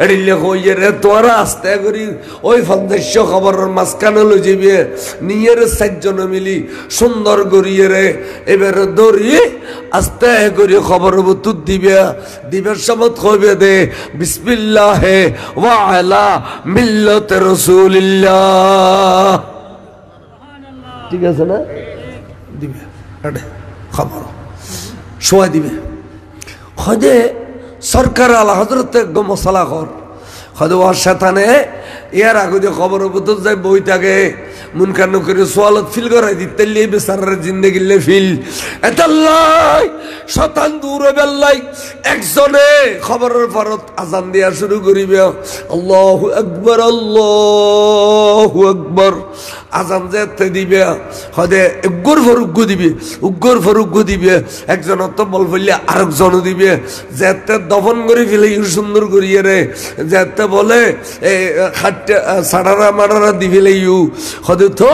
এড়িলে কইয়ে রে তোরা আস্তে করি ওই 50 খবরের মাঝখানে লই যাবে নিয়ে রে 4 জন মিলি সুন্দর গড়িয়ে রে এবারে দৌড়ি আস্তে করে খবর বুতুত দিবে দিবের সমত কইবে দে বিসমিল্লাহ ওয়া আলা মিল্লাত রাসূলিল্লাহ ঠিক আছে না দিবে আরে খবর শোয়া দিবে খদে সরকার আলা হযরত মশলা কর খদে ওয়া শয়তানে ইয়ার আগে যে খবর বুতুত যায় বই থাকে মুনকার নকরে সোয়ালত ফিল করাই দিতে লিয়ে বেচারার জিন্দেগি লে ফিল এতাল্লাই শতান দূরে বেল্লাই একজনে খবরের পরত আজান দিয়া শুরু করিবে আল্লাহু আকবার আল্লাহু আকবার আজান যেতে দিবে হদে উগ্র ফরুগ্গ দিবে উগ্র ফরুগ্গ দিবে একজন তো বল ফেললে আরেকজন দিবে যেতে দফন করে ফেলে সুন্দর করিয়ে রে যেতে বলে খাট্টা সাড়ারা মারারা দি ফেলে হদে তো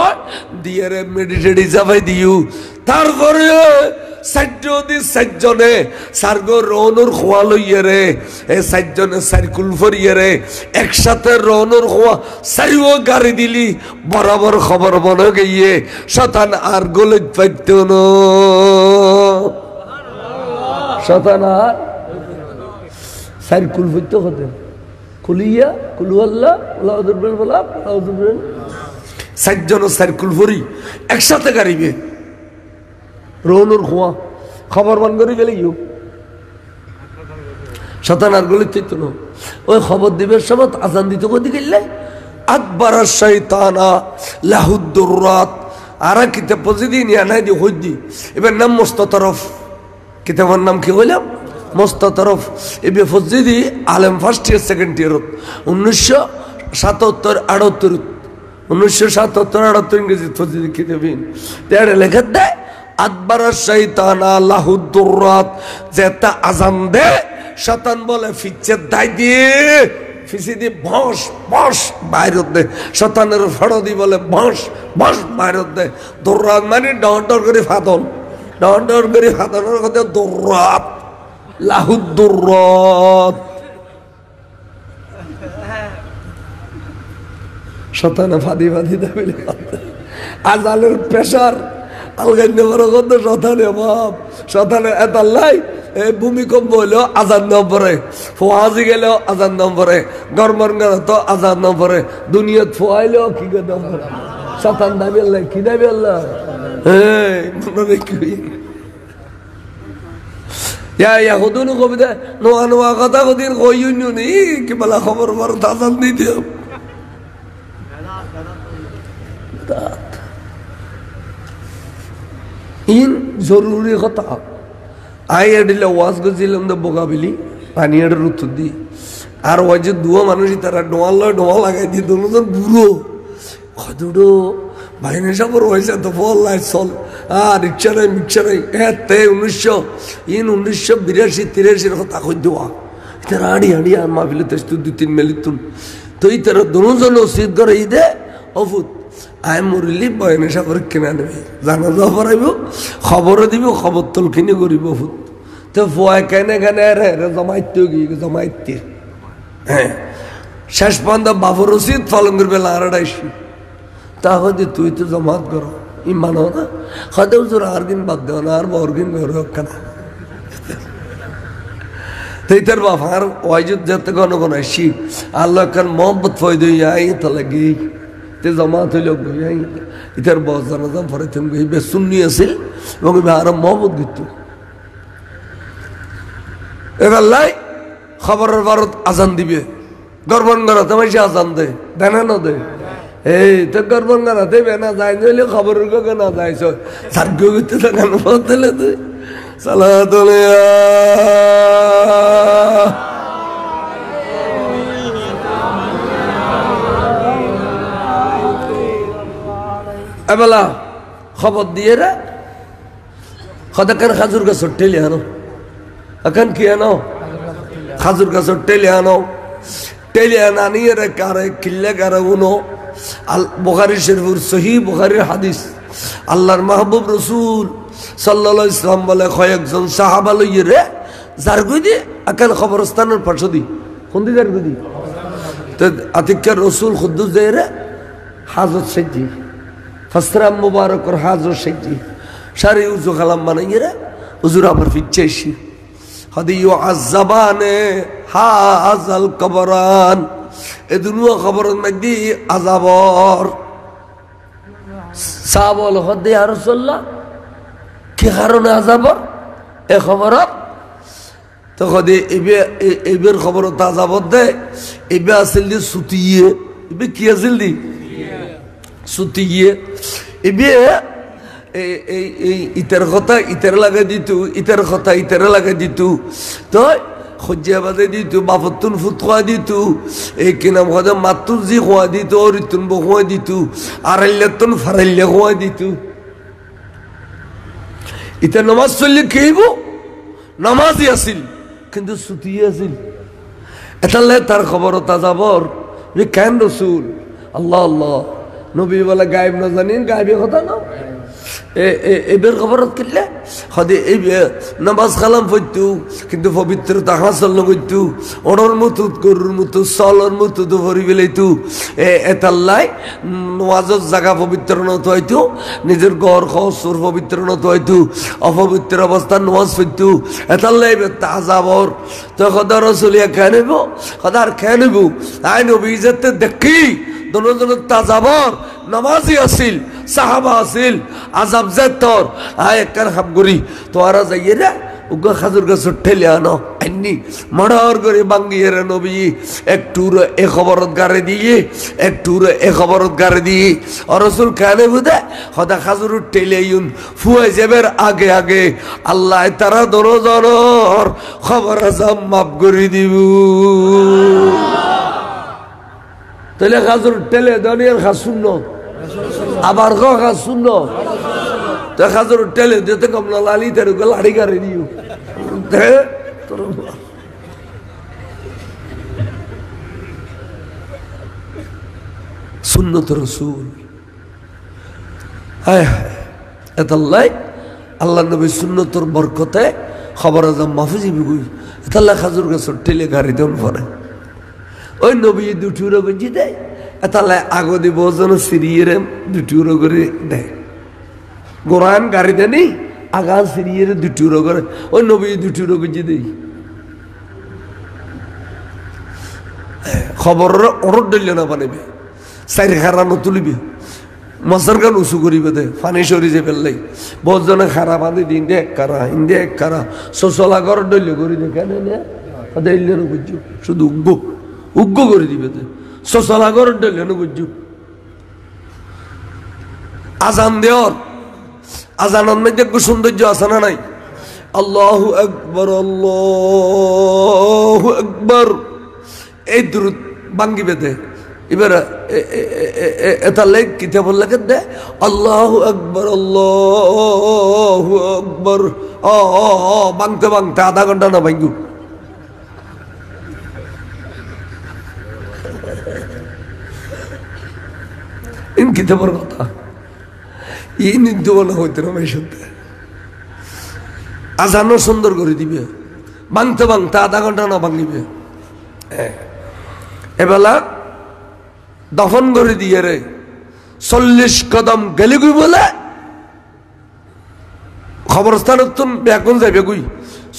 দিয়ে রে মেডিটেডি চাপাই দিও তারপরে সাতজনে সার্গো রৌনুর খোয়া লইয়ে রে এ 7 জনে সার্কুল ফরিয়ে রে একসাথে রৌনুর খোয়া সাইও গাড়ি দিলি বরাবর খবর মনে গিয়ে শতান আর গোলে পাইত না শতান আর সার্কুল ফইতে হতে কুলিয়া কুলু আল্লাহ ওলা উদুরবেন বলা উদুরবেন 7 জন সার্কুল ফরি একসাথে গাড়িবে রৌনুর খোয়া খবর মান করে গেলে ইউ শতানার গলি চাইতো না ওই খবর দিবের সময় আজান দিতে কদি গেলে আকবর শয়তানা লাহুদ্দুরাত আর কিতাব প্রতিদিন আনাই দি হইদি এবার নাম মুস্তাতরফ কিতাবের নাম কি হইলাম মুস্তাতরফ এবে ফজিদি আলেম ফার্স্ট ইয়ার সেকেন্ড ইয়ার 1977-78 1977-78 ইংরেজি ফজিদি কিতাবিন তেড়ে লেখা দেয় আকবর শয়তানা লাহুদ্দুরাত যেটা আজান দে শয়তান বলে ফিচ্ছে দাই দিয়ে ফিসি দি বস বস বাইরত দে শয়তানের ফড় দি বলে বস বস বাইরত দে দুরাত মানে ডর ডর করে ফাদন ডর করে হাতানোর কথা দৌড়াত লাহুদ্দুরত শতানে ফাঁদি ফাঁদি দেবে আজালের প্রেশার আলগান্য বড় কত শতানে বাপ শতানে এত লাই ভূমিকম্প হইলেও আজান নম্বরে ফোয়াজি গেলেও আজান নম্বরে গরমর গেলে তো আজান নম্বরে দুনিয়াত ফোয়াইলেও কি নম্বরে শতান দাবি আল্লাহ কি দাবি আল্লাহ হ্যাঁ মনে রেখি ইয়া হদুন কবিতা নোয়া নোয়া কথা কদিন কইনি নি কি বলা খবর বড় আজান দিতে ইন জরুরি কথা আই এডিলে ওয়াজ গজিলাম দে বোগাবিলি পানি এডের উত্তর দি আর ওই যে দুয়া মানুষই তারা ডোয়া লাগাই দিয়ে দুজন বুড়ো কদুডো বাইনে সবর হয়েছে তো ফল লাই চল আর রিক্সা নাই মিক্সা নাই হ্যাঁ 1982-83 কথা কই দেওয়া তারা আড়ি আর মাহফিলে তেস্তু 2-3 মেলিতুন তো এই তারা দুজন ওসিদ করে এই দে অফুত আই মরিলি বয়নে সাগর কিনা নেবে জানা যাওয়া পড়াইব খবরও দিব খবর তলখিনি করিব ফুট তো ফোয়াই কেনে কেনে রে জমাইতে গিয়ে জমাইতে হ্যাঁ শেষ পর্যন্ত বাবুর রসিদ ফলন করবে লাড়াইছি তাহলে তুই তো জমাত করো ই মানো না হয়তো তোর আর দিন বাদ দেও না আর বরদিন ঘরে কেনা তার বাপ আর ওয়াইজুদ যাতে গণগণ আসি আল্লাহ খান মোহাম্মদ ফয়দ আই তাহলে গিয়ে তে জমাত হইল গই ইতার বস জানাজা পরে তুমি গই সুন্নি আছিল এবং আর মোহাম্মদ গিত এবার লাই খবরের ভারত আজান দিবে গরবন গড়া তোমার সে আজান দে দেনা না দে এই তো গরবন গড়া দেবে না যাই নইলে খবরের গো না যাইছ সার্গ গিতে তো গান বলতে তুই সালাতুলিয়া এবেলা খবর দিয়ে রে কতক্ষণ খাজুর গাছ টেলে আনো এখন কি আনো খাজুর গাছ টেলে আনা নিয়ে রে কারে কিল্লে কারে উনো বুখারী শরীফের সহিহ বুখারীর হাদিস আল্লাহর মাহবুব রাসূল সাল্লাল্লাহু আলাইহি ওয়াসাল্লাম বলে কয়েকজন সাহাবা লইয়ে রে জারগুদি এখন খবরস্থানের পাশে দি কোন দি জারগুদি তো আতিকের রাসূল খুদ্দুস দেয় রে হাজত সেজি ফসরাম মুবারকর হাজর সেজি সারি উজু খালাম বানাইয়ে রে হুজুর আবার ফিরছেছি হাদিউ আযাবানে হাযাল কবরান এ দুনিয়া খবরের মধ্যে আযাবর সাবল হদে ইয়া রাসূলুল্লাহ কি কারণে আযাবর এ খবর তো কদে এবের খবর আযাবর দে এবে আসল দি সুতিয়ে এবে কি আসল দি সুতিয়ে এবে এই ইতার কথা ইতার লাগাই দিত ইতার কথা ইতার লাগাই দিত তো খজ্জা বাজে দিত বাপতুন ফুট খোয়া দিত এই কি নাম কথা মাতুর জি খোয়া দিত ঋতুন খোয়া দিত আড়াইলাতুন ফারাইলে খোয়া দিত ইতা নামাজ চললে কেইব নামাজই আসিল কিন্তু সুতি আসিল এটালে তার খবর তাজাবর যে কেন রসুল আল্লাহ আল্লাহ নবী বলে গায়েব না জানিন গায়েবের কথা না এবার খবরত কিনলে হদে এই নামাজ কালাম পড়তো কিন্তু পবিত্রতা হাসল করতো ওড়র মতো গরুর মতো চলর মতো তো ভরি বেলাইতো এতাল্লাই নওয়াজের জায়গা পবিত্র নত হয়তো নিজের ঘর খসর পবিত্র নত হয়তো অপবিত্র অবস্থান নওয়াজ পড়তো এতাল্লাই তাজাবর তো খদা রসুলিয়া খেয়ে নেব খদার খেয়ে নেব আই নবী যেতে দেখি দনজনের তাজাবর নামাজি আসিল সাহাবা আসিল আজাব তোর আয় একখান হামগুড়ি তোরা যাইয়ে রে উগা খাজুর গাছ ঠেলে আনো আইনি মড়ার করে বাঙ্গিয়ে রে নবী একটুর এ খবরত গাড়ে দিয়ে একটুর এ খবরত গাড়ে দিয়ে রসুল খানে বুঝে হদা খাজুর ঠেলে ইউন ফুয়ে যাবের আগে আগে আল্লাহ তারা দনজনর খবর আজাব মাফ করে দিব তাহলে খাজুর ঠেলে দনিয়ার খা শূন্য আবার খা শূন্য তো খাজুর ঠেলে দিতে কমলা লালি তার লাড়ি গাড়ি দিও সুন্নত রসুল হায় হায় এতাল্লাই আল্লাহ নবী সুন্নতর বরকতে খবর আজম মাহফুজি বিগুই তাল্লা খাজুর গাছর টেলে গাড়ি দেন পরে ওই নবী দুটি উড়ো গঞ্জি দেয় তাহলে আগো দিব যেন সিরিয়ে দুটি উড়ো করে দেয় গোরান গাড়ি দেনি আগা সিরিয়ে দুটি উড়ো করে ওই নবী দুটি উড়ো গঞ্জি দেই খবর অরট দিল না বানাবে চারি খারানো তুলিবে মশার গান উঁচু করিবে দে ফানি সরি যে ফেললেই বহুত জনে খারা বাঁধি দিন দে এক কারা ইন্দে এক কারা শোষলা ঘর ডইল করি দে কেন দিলেন বুঝু শুধু উগ্গ করে দিবে দে শোষলা ঘর ডইলেন বুঝু আজান দেওয়ার আজানের মধ্যে একটু সৌন্দর্য আছে না নাই আল্লাহু আকবার আল্লাহু আকবার এই দূরত ভাঙ্গিবে দে এবার এটা লেখ কিতাবুল লেখে দে আল্লাহু আকবার আল্লাহু আকবার ভাঙতে ভাঙতে আধা ঘন্টা না ভাঙ্গু ইন কিতাবের কথা ই নিতে বলা হইতে না ভাই সত্যি আজানও সুন্দর করে দিবে ভাঙতে ভাঙতে আধা ঘন্টা না ভাঙিবে এবেলা দফন করে দিয়ে রে 40 কদম গেলে গুই বলে খবরস্থান এখন যাবে গুই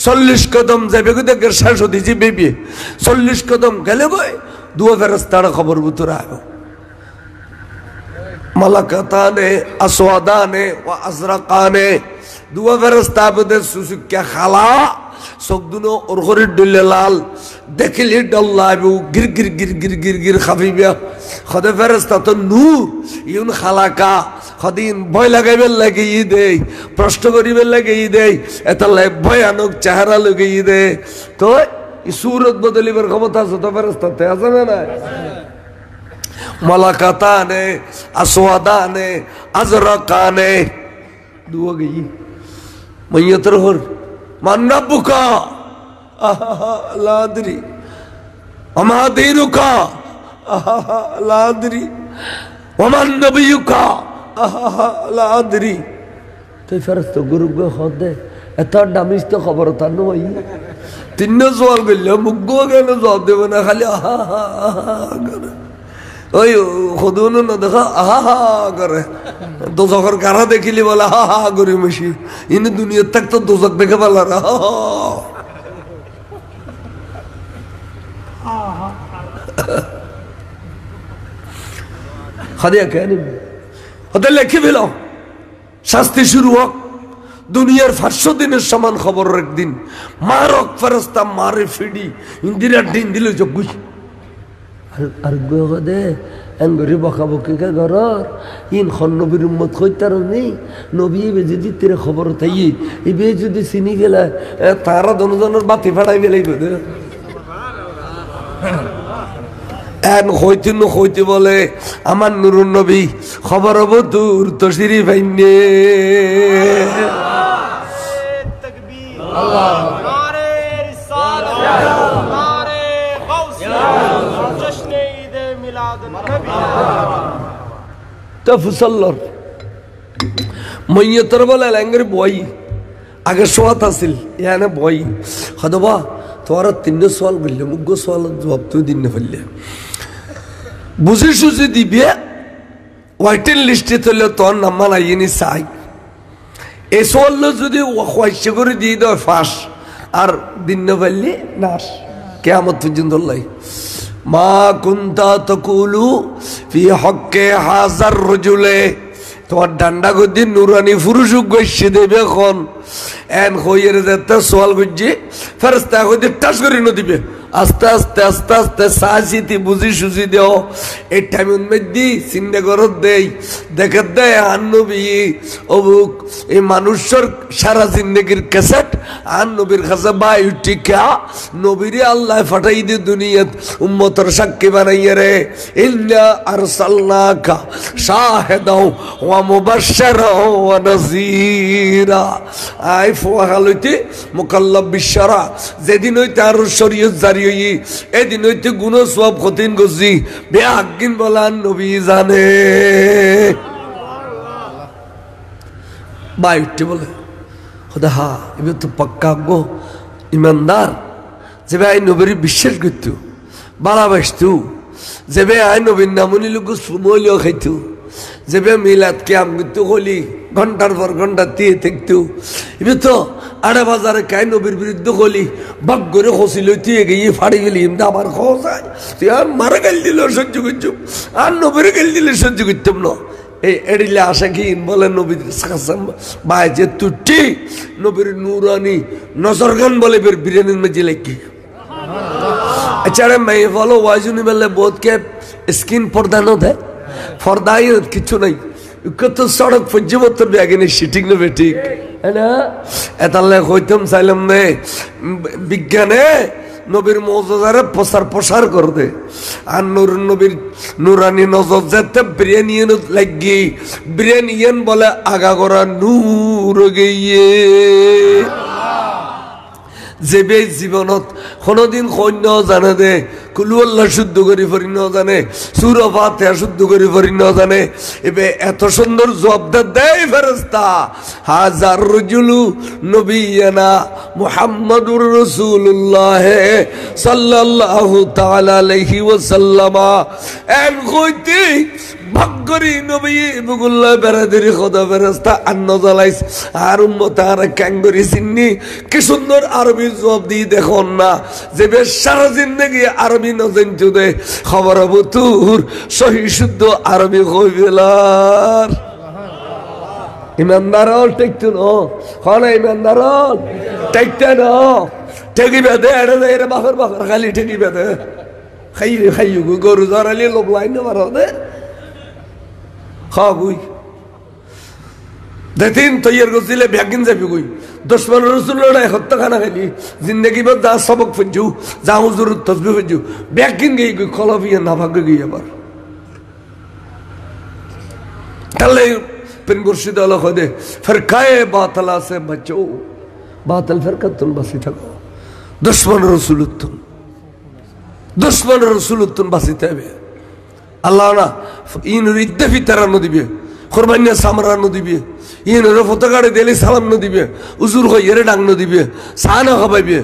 40 কদম যাবে গুই দেখে শেষ হতেছি বেবি 40 কদম গেলে গুই দুয়া ফেরেস্তারা খবর বুতরা আইব মালাকাতানে আসওয়াদানে ওয়া আজরাকানে দুয়া ফেরেস্তা বদে সুসুকিয়া খালা সবদুনো ওর ঘরের ডলে লাল দেখিলি ডল্লাবু গির গির গির গির গির গির খাবিবা খদে ফেরেস্তা তো নূর ইউন খালাকা খদিন ভয় লাগাইবে লাগে ই দেই প্রশ্ন করিবে লাগে ই দেই এতলাই ভয়ানক চেহারা লগে ই দে তো ই সুরত বদলিবার ক্ষমতা আছে তো ফেরেস্তাতে আছে না না মালাকাতানে আসওয়াদানে আজরাকানে দুয়া গই মাইয়াতর হর মান রাব্বুকা লা আদরি ওমা দীনুকা লা আদরি ওমান নবিয়ুকা লা আদরি তো ফেরেশতা গুরুগ হদে এত দামিস তো খবর তা নই তিন সওয়াল গেল মুগ্গো কেন জবাব দেব না খালি করে ওই খুদুন না দেখা করে দোজখের কারা দেখিলি বলে করে মেশি ইনি দুনিয়ার থাক তো দোজক দেখে পালার খাদিয়া কেন ওদের লেখে ফেল শাস্তি শুরু হোক দুনিয়ার 500 দিনের সমান খবর একদিন মারক ফেরেশতা মারে ফিডি ইন্দিরার দিন দিল চকুই আর দে এঙ্গরি বকা বকি কে ঘরর ইন খন নবীর উম্মত কইতার নেই নবী যদি তেরে খবর তাই ইবে যদি চিনি গেলা তারা দনজনের বাতি ফাড়াই বেলাই দে এন হইতে বলে আমার নুরুন নবী খবর হবো দূর তো সিরি ভাইনে ফুসল্লর মইয়তর বলে ল্যাঙ্গের বই আগে সোয়াত আছিল ইয়ানে বই হদবা তোমার 3 সওয়াল বললে মুগ্গ সওয়াল জবাব তুই দিন না ফেললে বুঝি সুঝি দিবে ওয়াইটেন লিস্টে তুললে তোর নাম্বার আইনি চাই এই সওয়াল যদি ওয়াইশে করে দিয়ে দেয় ফাঁস আর দিন না ফেললে নাশ কিয়ামত পর্যন্ত লাই মা কুনতা তাকুলু ফি হক্কে হাজার রাজুলে তোমার ডান্ডা গদি নুরানি পুরুষ গইছে দেবে এখন এন হইয়ের যেতে সওয়াল গজি ফেরেশতা গদি টাস করে ন দিবে আস্তে আস্তে আস্তে আস্তে সাজিতি বুঝি সুজি দেও এই টাইমের মধ্যে চিন্তা করত দেই দেখে দেয় আনবী অবুক এই মানুষের সারা জিন্দগির ক্যাসেট আর নবীর কাছে বাই টিকা নবীরে আল্লাহ ফাটাই দি দুনিয়াত উম্মতের সাক্ষী বানাইয়া রে ইন্না আরসালনাকা শাহিদাও ওয়া মুবাশশিরাও ওয়া নাযীরা আই ফুয়াহালতি মুকাল্লাব বিশরা যেদিন হইতে আর শরীয়ত জারি হই এদিন হইতে গুনাহ সওয়াব কঠিন গজি বেআগিন বলান নবী জানে বাই উঠতে বলে খোদা হা এবার তো পাক্কা গো ইমানদার যে ভাই নবীর বিশ্বাস করতো ভালোবাসতো যে ভাই আই নবীর নামনি লোক মলিও খাইতো যে ভাই মিলাদ ক্যাম করতো হলি ঘন্টার পর ঘন্টা দিয়ে থাকতো এবার তো 8 বাজারে কাই নবীর বিরুদ্ধে হলি বাক করে হসিল তুই গিয়ে ফাড়ি গেলি এমনি আবার খসায় তুই আর মারা গেল দিল সহ্য করছো আর নবীর গেল দিলে সহ্য করতাম না এই এড়িলে আসা কি বলে নবীর ভাই যে তুটি নবীর নুরানি নজরগান বলে বের বিরিয়ানির মেজে লেখি আচ্ছা মেয়ে বলো ওয়াজুনি বললে বোধকে স্কিন পর্দা ন দেয় পর্দাই কিছু নাই তো সড়ক পর্যবর্তন ব্যাগিনি সিটিং নেবে ঠিক না এতালে হইতাম চাইলাম নে বিজ্ঞানে নবীর মৌজারে প্রসার করে দে আর নবীর নুরানি নজর যেতে বিরিয়ানিয়ান লাগি বিরিয়ানিয়ান বলে আগা করা নূর গিয়ে যে বে জীবনত কোনদিন সৈন্য জানে দে কুলুয়াল্লাহ শুদ্ধ করি ফরি ন জানে সুরফাতে শুদ্ধ করি ফরি ন জানে এবে এত সুন্দর জবাব দেয় ফেরেশতা হাজার রজুলু নবিয়ানা মুহাম্মাদুর রাসূলুল্লাহ সাল্লাল্লাহু তাআলা আলাইহি ওয়াসাল্লাম এন কইতে ভাগ্যরি নবী বগুল্লাহ বেরাদেরি খোদা ফেরেশতা আন্ন জ্বালাইস আর উম্মত আর ক্যাঙ্গরি সিন্নি কি সুন্দর আরবি জবাব দিয়ে দেখুন না যে বেশ সারা জিন্দেগি আরবি নজেন্তু দে খবর বুতুর সহি শুদ্ধ আরবি কইবেলার ইমানদার টেকতো ন হন ইমানদার টেকতে ন টেকি বেদে এড়ে এরে বাফর খালি টেকি বেদে খাই গরু জরালি লোক লাইন মারো দে খাগুই দেখিন তৈয়ার করছিলে ব্যাগিন যাবি গুই 10-15 রসুল লড়াই হত্যাখানা খাইলি জিন্দগি বা যা সবক ফেঞ্জু যা হুজুর তসবি ফেঞ্জু ব্যাগিন গিয়ে গুই খলফিয়া না ভাগ্য গিয়ে আবার তাহলে পিন মুর্শিদ আলো খদে ফির কায়ে বাতলা সে বচো বাতল ফিরকাতুল বাসি থাকো 10-15 রসুল উত্তম 10-15 রসুল উত্তম বাসিতে হবে আল্লাহ না ইনুর ইদ্দে ফিতারানো দিবে কোরবানিয়া সামরানো দিবে ইনুর ফতগাড়ে দিলে সালাম দিবে উজুর হই এরে ডাং দিবে সানা খাবাইবে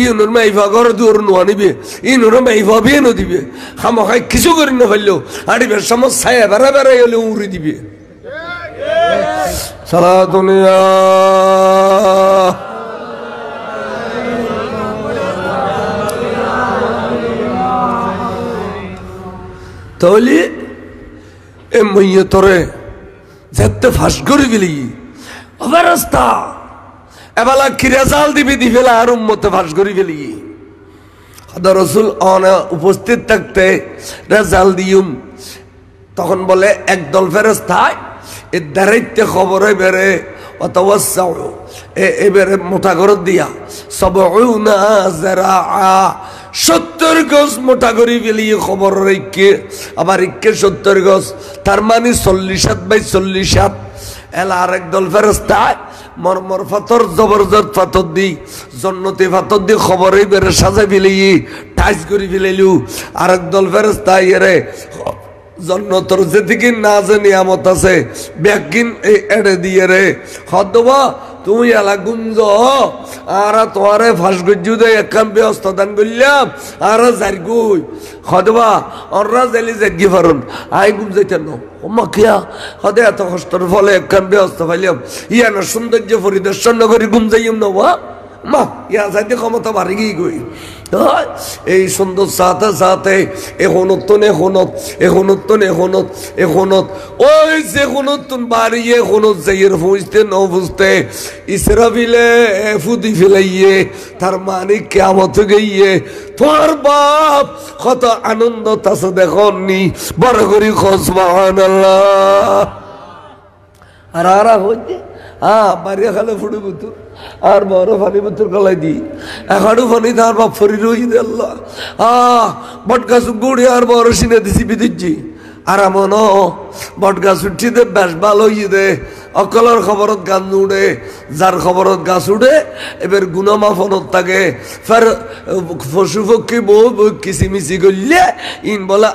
ইনুর মাইফা ঘর দুয়ার নোয়া নিবে ইনুর মাইফা বিয়ে দিবে খামা খাই কিছু করি না ফেললেও আড়িবের সমস্যায় বেড়া বেড়াই হলে উড়ি দিবে সারা দুনিয়া তাহলে এ মইয়ে তোরে যেতে ফাঁস করে গেলি অবস্থা এবেলা কি রেজাল দিবি দিবেলা আর উম্মতে ফাঁস করে গেলি খোদা রসুল অনা উপস্থিত থাকতে রেজাল দিউম তখন বলে একদল ফেরেশতায় এর দাঁড়াইতে খবরে বেড়ে অতওয়াসাউ এবারে মোটা করে দিয়া 70 গজ মোটা করি ফেলি খবর রেখে আবার 70 গজ তার মানে 40-40 এলা আরেক দল ফেরেশতা মরমর পাথর জবরদস্ত পাথর দি জন্নতি পাথর দি খবরে বেড়ে সাজাই ফেলি টাইস করে ফেলিলু আরেক দল ফেরেশতা এরে জন্নতর যেদিকে না যে নিয়ামত আছে ব্যাগিন এড়ে দিয়ে রে হদবা তুমি এলা গুঞ্জ আর তোমারে ফাঁস গজ্জু দে একখান ব্যবস্থা দান করলাম আর যার গুই হদবা অনরা জেলি জাগি ফারুন আই গুম যাইতেন না ওমা কিয়া হদে এত কষ্টর ফলে একখান ব্যবস্থা পাইলাম ইয়ানা সৌন্দর্য পরিদর্শন করি গুম যাইম না মা ইয়া যাইতে ক্ষমতা বাড়ি গিয়ে গই এই সুন্দর সাথে সাথে এখনত ওই যে কোনতন বাড়িয়ে কোনত যাইয়ের বুঝতে ন বুঝতে ইসরাফিলে ফুদি ফেলাইয়ে তার মানে কিয়ামত গইয়ে তোমার বাপ কত আনন্দ তাছে দেখনি বড় করি সুবহানাল্লাহ আর হইতে বাড়িয়া খালে ফুড়ি বুতুর আর বড় ফানি বুতুর গলাই দি এখনো ফানি তার বাপ ফরি রই দে আল্লাহ বট গাছ গুড়ি আর বড় সিনে দিছি বিদিচ্ছি আর আমন বট গাছ উঠি দে বেশ ভালো হইয়ে দে অকলর খবরত গান উড়ে যার খবরত গাছ উড়ে এবার গুণমাফনত থাকে ফের পশু পক্ষী বহু কিচিমিচি করলে ইন বলে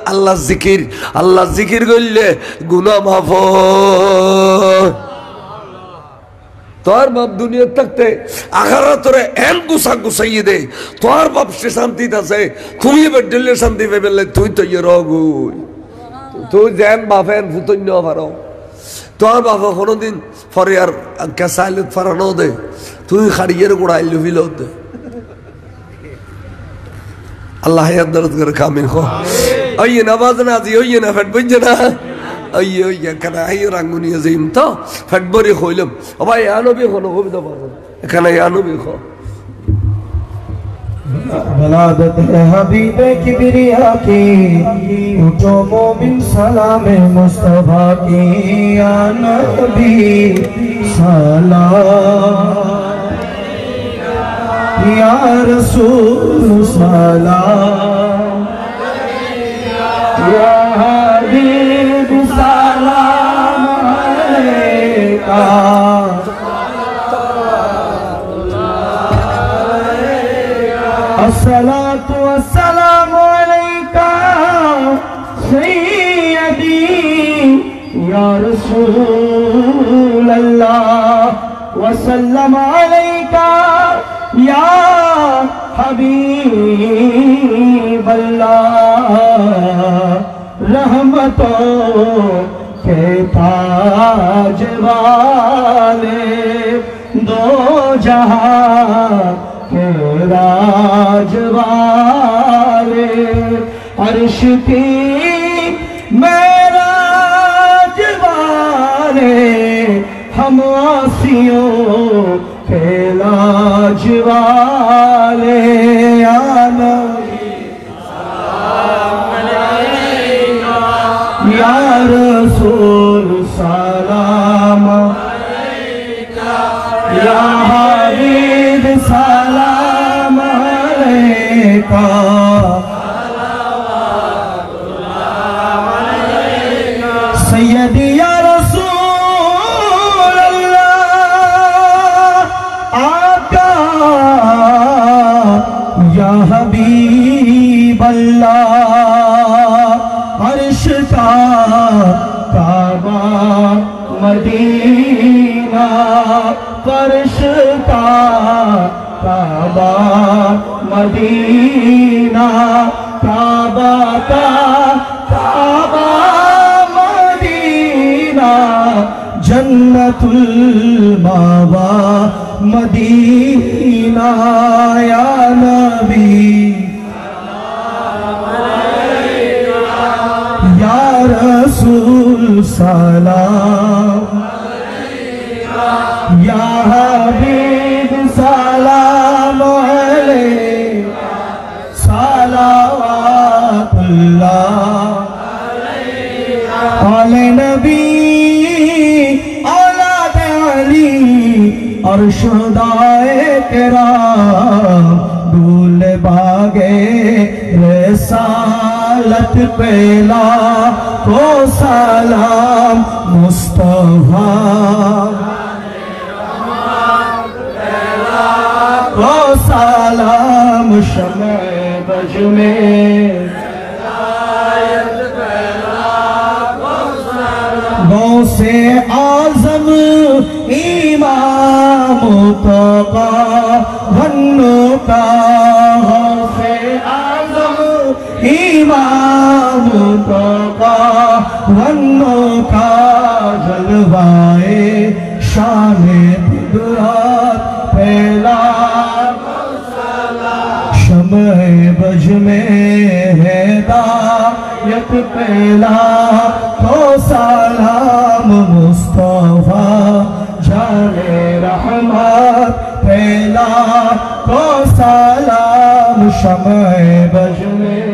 আল্লাহ জিকির করলে গুণমাফ তোর বাপ দুনিয়া থাকতে আখারা তোরে এন গুছা গুছাইয়ে দে, তোর বাপ সে শান্তি আছে, তুই এবার দিল্লি শান্তি পেবে, তুই তো ইয়ে রগুই, তুই যেন বাপেন ফুতন্য পারো, তোর বাপ কোনোদিন পরে আর কেসাইলত ফারানো দে, তুই খাড়িয়ের গোড়াই লুবিল দে। আল্লাহ দরদ করে কামিল হো। আইয়ে নামাজ না আজি হইয়ে না ফেট বুঝছে না, আইয়ে হইয়ে এখানে আইয়ে রাঙ্গুনিয়ে যাইম তো ফেট বরি হইলাম ভাই আনবি কোনো কবিতা পাবো এখানে আনবি খো। ولادت ہے حبیب کبریا کی، اٹھو مومن سلام مصطفیٰ کی، یا نبی سلام، یا رسول سلام، یا حبیب سلام علیکہ، الصلاة والسلام علیکہ سیدی یا رسول اللہ، وسلم علیکہ یا حبیب اللہ، رحمتوں کے تاج والے، دو جہاں کے راج والے، عرش کی معراج والے، ہم عاصیوں کے لاج والے، یا نبی یا رسول سلام، یا حبیب سلام علیکہ، سیدی یا رسول اللہ، آقا یا حبیب اللہ، عرش کا کعبہ مدینہ، فرش کا کعبہ مدینہ، کعبہ کا کعبہ مدینہ، جنت المأویٰ مدینہ، یا نبی یا رسول سلام، یا حبیب سلام علیہ، صلوات اللہ علی نبی اولاد علی، ارشدائے کرام، دول باغے رسالت پہلا کو سلام، مصطفیٰ کو سلام، شمع بج میں غوث اعظم امام متقی بنو کا، غوث اعظم امام متقی بنو کا، جلوائے شان قدرت پہلا، شمع بج میں ہدایت پہلا، تو سلام مصطفیٰ جان رحمت پہلا، تو سلام شمع بج میں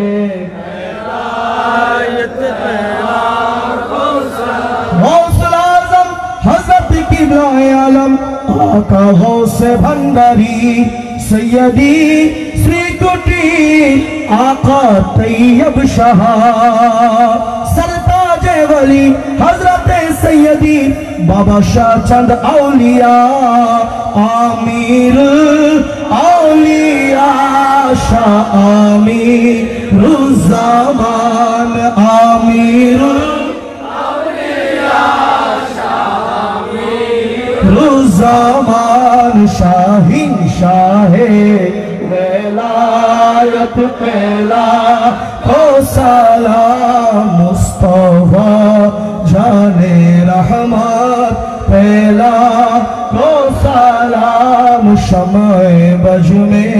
ہدایت پہلا، غوث اعظم حضرت قبلہ عالم آقا غوث بھنڈاری، سیدی سری کوٹی آقا طیب شاہ، سرتاج ولی حضرت سیدی بابا شاہ چند اولیاء، آمیر اولیاء شاہ آمیر الزمان، آمیر اولیاء شاہ آمیر ज़मान शाही शाहे वेलायत पहला हो सलाम मुस्तफा जाने रहमत पहला हो सलाम शमए बज में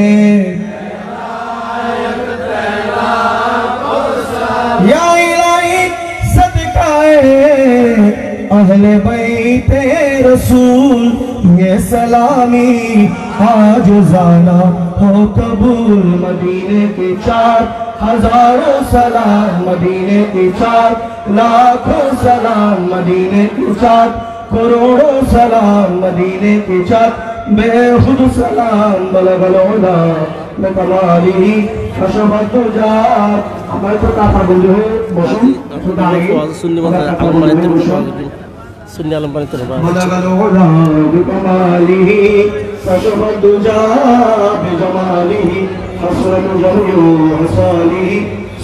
या इलाही सदकाए अहले बैते रसूल ये सलामी आज जाना हो कबूल मदीने के 4,000 सलाम मदीने के 4 लाखों सलाम मदीने के 4 करोड़ों सलाम मदीने के 4 बेखुद सलाम बलगल उला कमाली अशफत जा मैं तो काफा बोल रहे हो बसुन तो दाएगी सुन्नी मतलब आलम बने सुन्नी आलम बने बलगल उला कमाली अशफत जा बेजमाली हसरत जमियो हसाली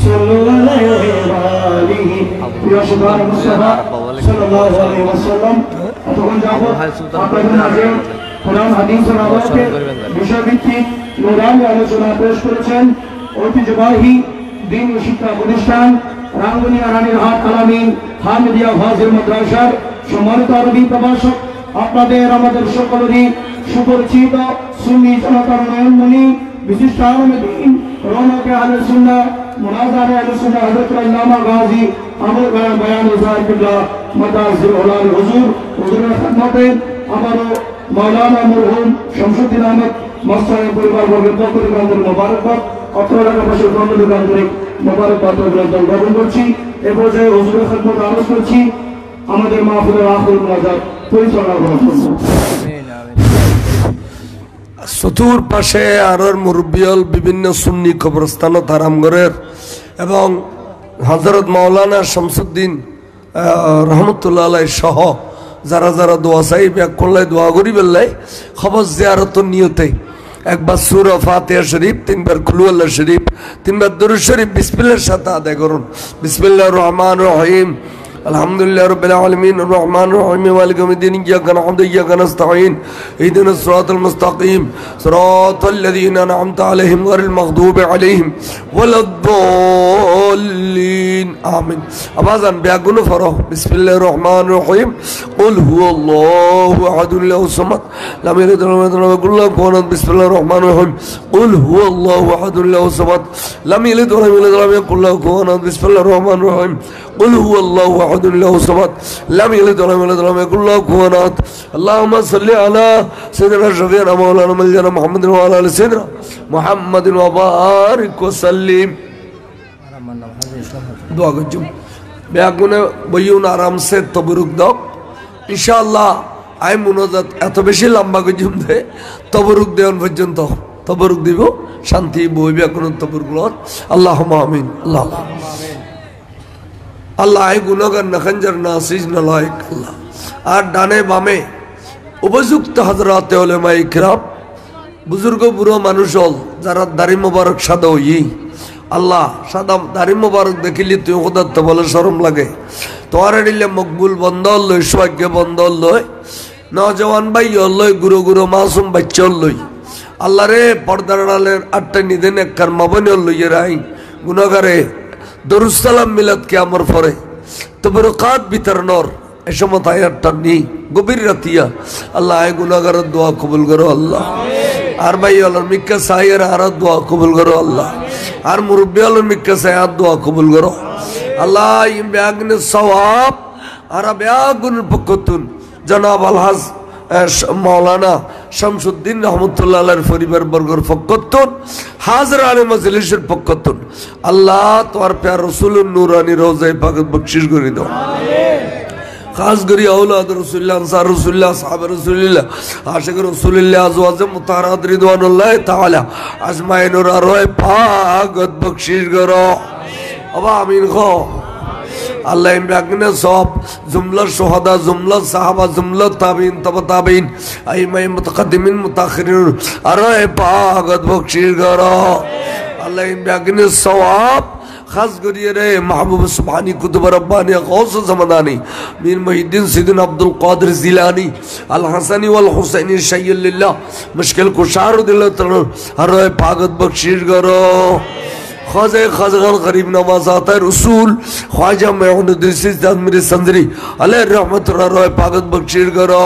सल्लल्लाहु अलैहि सल्लल्लाहु अलैहि वसल्लम তখন যাব আপনাদের মাঝে কোরআন হাদিসের আলোকে বিষয়ভিত্তিক নুরানি আলোচনা পেশ করেছেন ঐতিহ্যবাহী দ্বীন শিক্ষা প্রতিষ্ঠান রাঙ্গুনিয়া রানীরহাট আলামিন হামিদিয়া ফাজিল মাদ্রাসার সম্মানিত আরবি প্রভাষক আপনাদের আমাদের সকলেরই সুপরিচিত সুন্নি জনতার নয়নমণি বিশিষ্ট আলেমে দ্বীন রৌনকে আহলে সুন্নাহ মুনাজারে আহলে সুন্নাহ হযরত আল্লামা গাজী আমর বয়ান ইজহার কিবলা মাদাজির উলাল হুজুরের খিদমতে আমারও মাওলানা মরহুম শামসুদ্দিন আহমদ মাস্টারের পরিবারবর্গের পক্ষ থেকে আমাদের মোবারকবাদ অত্র এলাকাবাসীর কর্মযোগ আন্তরিক মোবারকবাদ জ্ঞাপন করছি এ পর্যায়ে হুজুরের খিদমতে আরজ করছি আমাদের মাহফিলের আখির মোনাজাত পরিচালনা করুন। চতুর পাশে আরর মুরব্বিয়ল বিভিন্ন সুন্নি কবরস্থান তারামগরের এবং হযরত মাওলানা শামসুদ্দিন রহমতুল্লাহ আলাইহি সহ যারা যারা দোয়া চাই ব্যাক করলে দোয়া করি বেল্লাই খবর জিয়ারত নিয়তে একবার সূরা ফাতিহা শরীফ 3 বার কুল আল্লাহ শরীফ 3 বার দুরূদ শরীফ বিসমিল্লাহর সাথে আদায় করুন। বিসমিল্লাহির রহমানির রহিম আলহামদুলিল্লাহি রাব্বিল আলামিন আর রহমানির রহিম মালিকি ইয়াউমিদ্দিন ইয়্যাকা না'বুদু ওয়া ইয়্যাকা নাস্তাঈন ইহদিনাস সিরাতাল মুস্তাকিম সিরাতাল লাযীনা আন'আমতা আলাইহিম গায়রিল মাগদুবি আলাইহিম ওয়ালাদ-দাল্লিন আমিন। আবাজান বিয়াগুন ফরহ বিসমিল্লাহির রহমানির রহিম কুল হুয়াল্লাহু আহাদুল্লাহু সামাদ লাম ইয়ালিদ ওয়া লাম ইউলাদ ওয়া লাম ইয়াকুল লাহু কুফুওয়ান আহাদ বিসমিল্লাহির রহমানির রহিম কুল হুয়াল্লাহু আহাদুল্লাহু সামাদ লাম ইয়ালিদ ওয়া লাম ইউলাদ ওয়া লাম ইয়াকুল লাহু কুফুওয়ান আহাদ বিসমিল্লাহির রহমানির রহিম কুল হুয়াল্লাহু আহাদুল্লাহু সামাদ লাম ইয়ালিদ ওয়া লাম ইউলাদ ওয়া লাম ইয়াকুল লাহু কুফুওয়ান আহাদ। আল্লাহুম্মা সাল্লি আলা সাইয়্যিদিনা শাফিঈনা মাওলানা মাওলানা মুহাম্মাদিন ওয়া আলা আলি সাইয়্যিদিনা মুহাম্মাদিন ওয়া বারিক ওয়া সাল্লিম। দোয়া করছি বেয়াগুনে বইউন আরাম সে তবরুক দাও ইনশাআল্লাহ। আই মুনাজাত এত বেশি লম্বা করছি দে তবরুক দেওয়ান পর্যন্ত তবরুক দিব শান্তি বই বেয়াগুন তবরুক লন আল্লাহুম্মা আমিন। আল্লাহ আল্লাহ আই গুনাহগার না খঞ্জর না সিজ না লাইক আল্লাহ আর ডানে বামে উপযুক্ত হযরতে উলামা ইকরাম বুজুর্গ বুড়ো মানুষ হল যারা দাড়ি মোবারক সাদা হই আল্লাহ সাদা দাড়ি মোবারক দেখিলি তুই খোদার বলে শরম লাগে তোয়ারে দিলে মকবুল বন্ধ লই সৌভাগ্য বন্ধ লই নজওয়ান ভাই লই গুরু গুরু মাসুম বাচ্চা লই আল্লাহ রে পর্দার আড়ালের আটটা নিদেন একখান মাবনি লইয়ে রাই গুনাহগারে দরুদ সালাম মিলাদ কে আমর পরে তবরকাত বিতরণর এই সময় আয়াতটা নেই গভীর রাতিয়া আল্লাহ আয় গুনাহগারের দোয়া কবুল করো আল্লাহ আর ভাই আল্লাহর মিক্কা সাইয়ের আর দোয়া কবুল করো আল্লাহ আর মুরব্বি আল্লাহর মিক্কা সাইয়ের দোয়া কবুল করো আল্লাহ ইম বেআগনে সওয়াব আর বেআগুন পক্ষতুন জনাব আলহাজ মাওলানা শামসুদ্দিন রহমতুল্লাহ আলাইহির পরিবার বর্গের পক্ষতুন হাজির আলে মজলিসের পক্ষতুন আল্লাহ তোর প্যার রাসূলুর নূরানি রওজায়ে পাক বখশিশ করে দাও খাস করি আওলাদ রাসূলুল্লাহ আনসার রাসূলুল্লাহ সাহাবা রাসূলুল্লাহ আশিক রাসূলুল্লাহ আজওয়াজ মুতাহারাত রিদওয়ানুল্লাহ তাআলা আজমাইনুর আরওয়ায়ে পাক বখশিশ করো আবা আমিন খো আল্লাহ ইমরাগনে সব জুমলা শুহাদা জুমলা সাহাবা জুমলা তাবিন তবা তাবিন আইমায়ে মুতাকাদ্দিমিন মুতাখিরিন আরওয়ায়ে পাক বখশিশ করো আল্লাহ ইমরাগনে সওয়াব खास करिए रे महबूब सुभानी कुतुब रब्बानी गौस ज़मादानी मीर मुहिद्दीन सिद्दीन अब्दुल कादिर जिलानी अल हसनी वल हुसैनी शय्यलिल्लाह मुश्किल कुशार दिल तन हर पागत बख्शीश करो ख्वाजा खाजगान गरीब नवाज़ात रसूल ख्वाजा मेहुद्दीन सिद्दीन मेरे संजरी अलैहि रहमतुल्लाह पागत बख्शीश करो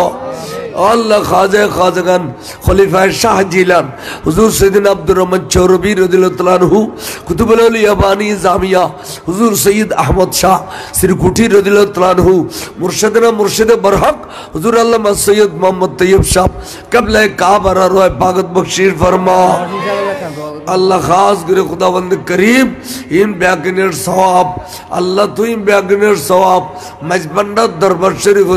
अल्लाह खाजा खाजगान खलीफा शाह जिलान हुजूर सैयदना अब्दुर रहमान चौरबी रदियल्लाहु तआला अन्हु कुतुबुल औलिया बानी जामिया हुजूर सैयद अहमद शाह सिरकुटी रदियल्लाहु तआला अन्हु मुर्शिदना मुर्शिद बरहक हुजूर अल्लामा सैयद मोहम्मद तैयब साहब क़िबला काबा रोए पागत बख्शीश फरमा अल्लाह खास करे खुदावंद करीम इन ब्यागनेर सवाब अल्लाह तू इन ब्यागनेर सवाब मजबंडा दरबार शरीफ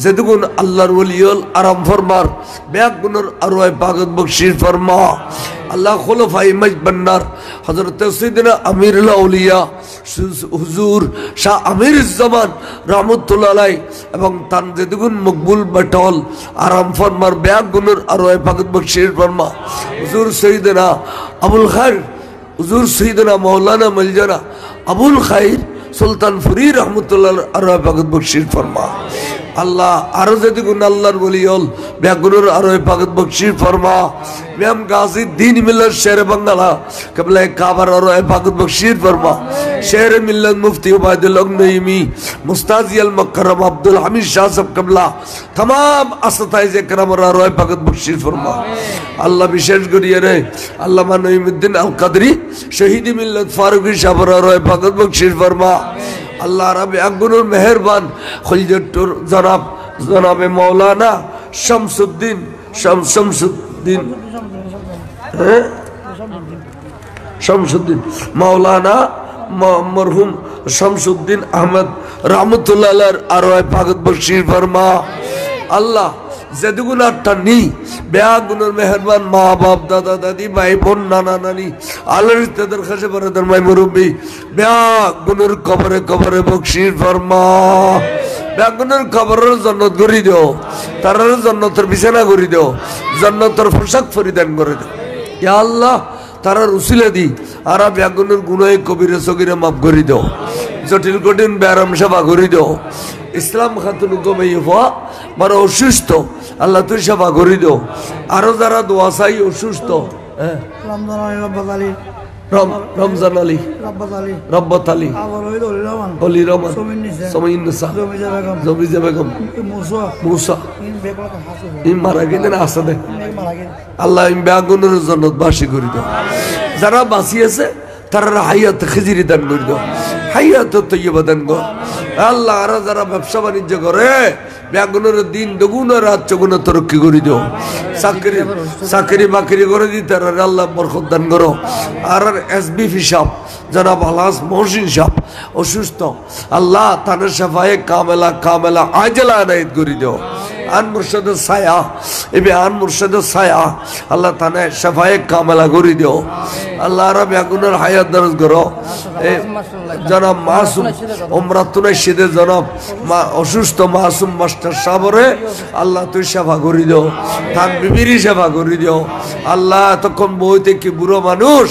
जदगुन अल्लाहर वलियुल आराम फरमार ब्यागुनर अरवाए पागत बख्शीश फरमा अल्लाह खुलफाए मजबंडार हजरत सैयदना अमीरुल औलिया हुजूर शाह अमीर ज़मान रहमतुल्लाह अलैहि एवं तान जदगुन मकबूल बटोल आराम फरमार ब्यागुनर अरवाए पागत बख्शीश फरमा हुजूर सैयदना अबुल खैर हुजूर सैयदना मौलाना मलजना अबुल खैर सुल्तान फुरी रहमतुल्लाह अरवाए पागत बख्शीश फरमा अल्लाह आरो जदगुन अल्लाहर वलियुल ब्यागुनर अरवाए पागत बख्शीश फरमा मैम गाजी दीन मिल्लत शेर बंगाला क़िबला काबा अरवाए पागत बख्शीश फरमा शेर मिल्लत मुफ्ती उबैदुल नईमी मुस्ताजी अल मुकर्रम अब्दुल हमीद शाह साहब क़िबला तमाम असताइज़ करम अरवाए पागत बख्शीश फरमा अल्लाह विशेष करिए रे अल्लामा नईमुद्दीन अल कदरी शहीद मिल्लत फारूकी शाह अरवाए पागत बख्शीश फरमा अल्लाह रब अगुनुर मेहरबान खुलजतुर जनाब जनाब मौलाना शमसुद्दीन शमसुद्दीन मौलाना मरहुम शमसुद्दीन अहमद रहमतुल्लाह अलैहि अरवाए पागत बख्शीश फरमा अल्लाह जदगुना टन्नी ब्यागुनर मेहरबान माँ बाप दादा दादी भाई बोन नाना नानी आलर रिश्तेदार खासे बरदर माई मुरब्बी ब्यागुनर कबरे कबरे बख्शीश फरमा ব্যাগুনের কবরের জান্নাত করে দিও তারার জান্নাতের বিছানা করে দিও জান্নাতের পোশাক পরিধান করে দিও ইয়া আল্লাহ তারার উসিলা দি আর ব্যাগুনের গুনাহে কবিরা সগীরা মাফ করে দিও জটিল কঠিন ব্যারাম সেবা করে দিও ইসলাম খাতুন গোমাইফা বড় অসুস্থ আল্লাহ তুই সেবা করে দিও আরো যারা দোয়া চাই অসুস্থ হ্যাঁ रमजान अली रब्बत अली अली रहमान समीन निसा जमीजा बेगम मूसा इन मारा गए ना आसादे अल्लाह इन ब्यागुनर जन्नत बाशी করে দাও যারা বাঁচি আছে তারা হায়াত খিজিরি দান করে দাও হায়াত তৈয়বা দান করো আল্লাহ আর যারা ব্যবসা বাণিজ্য করে ব্যাগুনের দিন দুগুণ রাত চগুণ তরক্কি করে দিও চাকরি চাকরি বাকরি করে দি তারা আল্লাহ বরকত দান করো আর এসবি হিসাব জনাব আলাস মহসিন সাহেব অসুস্থ আল্লাহ তাদের শাফায়ে কামেলা কামেলা আজলা আনায়েত করে দিও আন মুর্শিদ ছায়া এবে আন মুর্শিদ ছায়া আল্লাহ তানে শাফায়ে কামেলা করে দিও আল্লাহ রব ব্যাগুনের হায়াত দরজ করো জনাব মাসুম উমরাতুন শীতে জনাব অসুস্থ মাসুম মাস্টার সাবরে আল্লাহ তুই সেবা করে দিও তার বিবির সেবা করে দিও আল্লাহ তখন বইতে কি বুড়ো মানুষ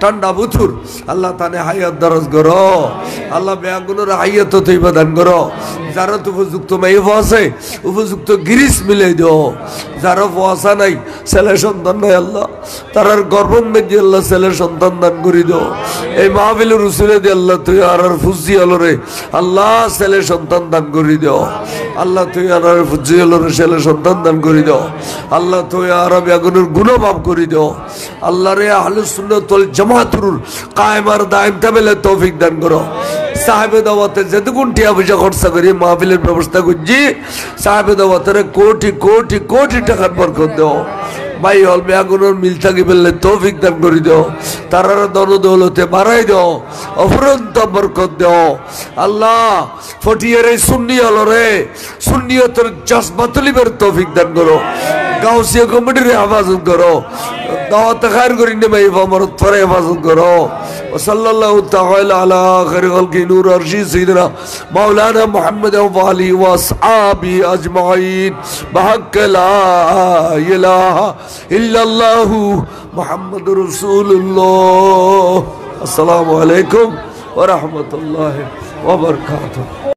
ঠান্ডা বুথুর আল্লাহ তানে হায়াত দরজ করো আল্লাহ ব্যাগুনের হায়াত তৈবা দান করো যারা তো উপযুক্ত মাইফ আছে উপযুক্ত গিরিস মিলে দিও যারা ফোয়াশা নাই ছেলে সন্তান নাই আল্লাহ তারার গর্ভম মেজি আল্লাহ ছেলে সন্তান দান করে দিও এই মাহফিলের উসিলে দিয়ে আল্লাহ তুই আর ফুজি আলোরে আল্লাহ ছেলে সন্তান দান করে দিও আল্লাহ তুই আর ফুজি আলোরে ছেলে সন্তান দান করে দিও আল্লাহ তুই আর ব্যাগুনের গুনাহ মাফ করে দিও আল্লাহ রে আহলে সুন্নাত ওয়াল জামাতুর কায়েম আর দায়েম তাবেলে তৌফিক দান করো সাহেবে দাওয়াতে যেটুকুন টিয়া পয়সা খরচা করি মাহফিলের ব্যবস্থা করছি সাহেবে দাওয়াতের কোটি কোটি কোটি টাকার বরকত দাও ভাই হল ব্যাগুনের মিল থাকি ফেললে তৌফিক দান করে দাও তারার দনদৌলতে বাড়াই দাও অফুরন্ত বরকত দাও আল্লাহ ফটিয়ার এই সুন্নি হলো রে সুন্নিয়তের জজবাতলিবের তৌফিক দান করো গাউসিয়া কমিটির হেফাজত করো দাওয়াত খায়র করি নে ভাই আমরত পরে হেফাজত করো ওয়াসাল্লাল্লাহু তাআলা আলা খায়রি খালকি নূর আরশি সাইয়্যিদিনা মাওলানা মুহাম্মদ ওয়া আলিহি ওয়া আসহাবি আজমাইন বিহাক্ক লা ইলাহা ইল্লাল্লাহু মুহাম্মাদুর রাসূলুল্লাহ। আসসালামু আলাইকুম ওয়া রাহমাতুল্লাহি ওয়া বারাকাতুহু।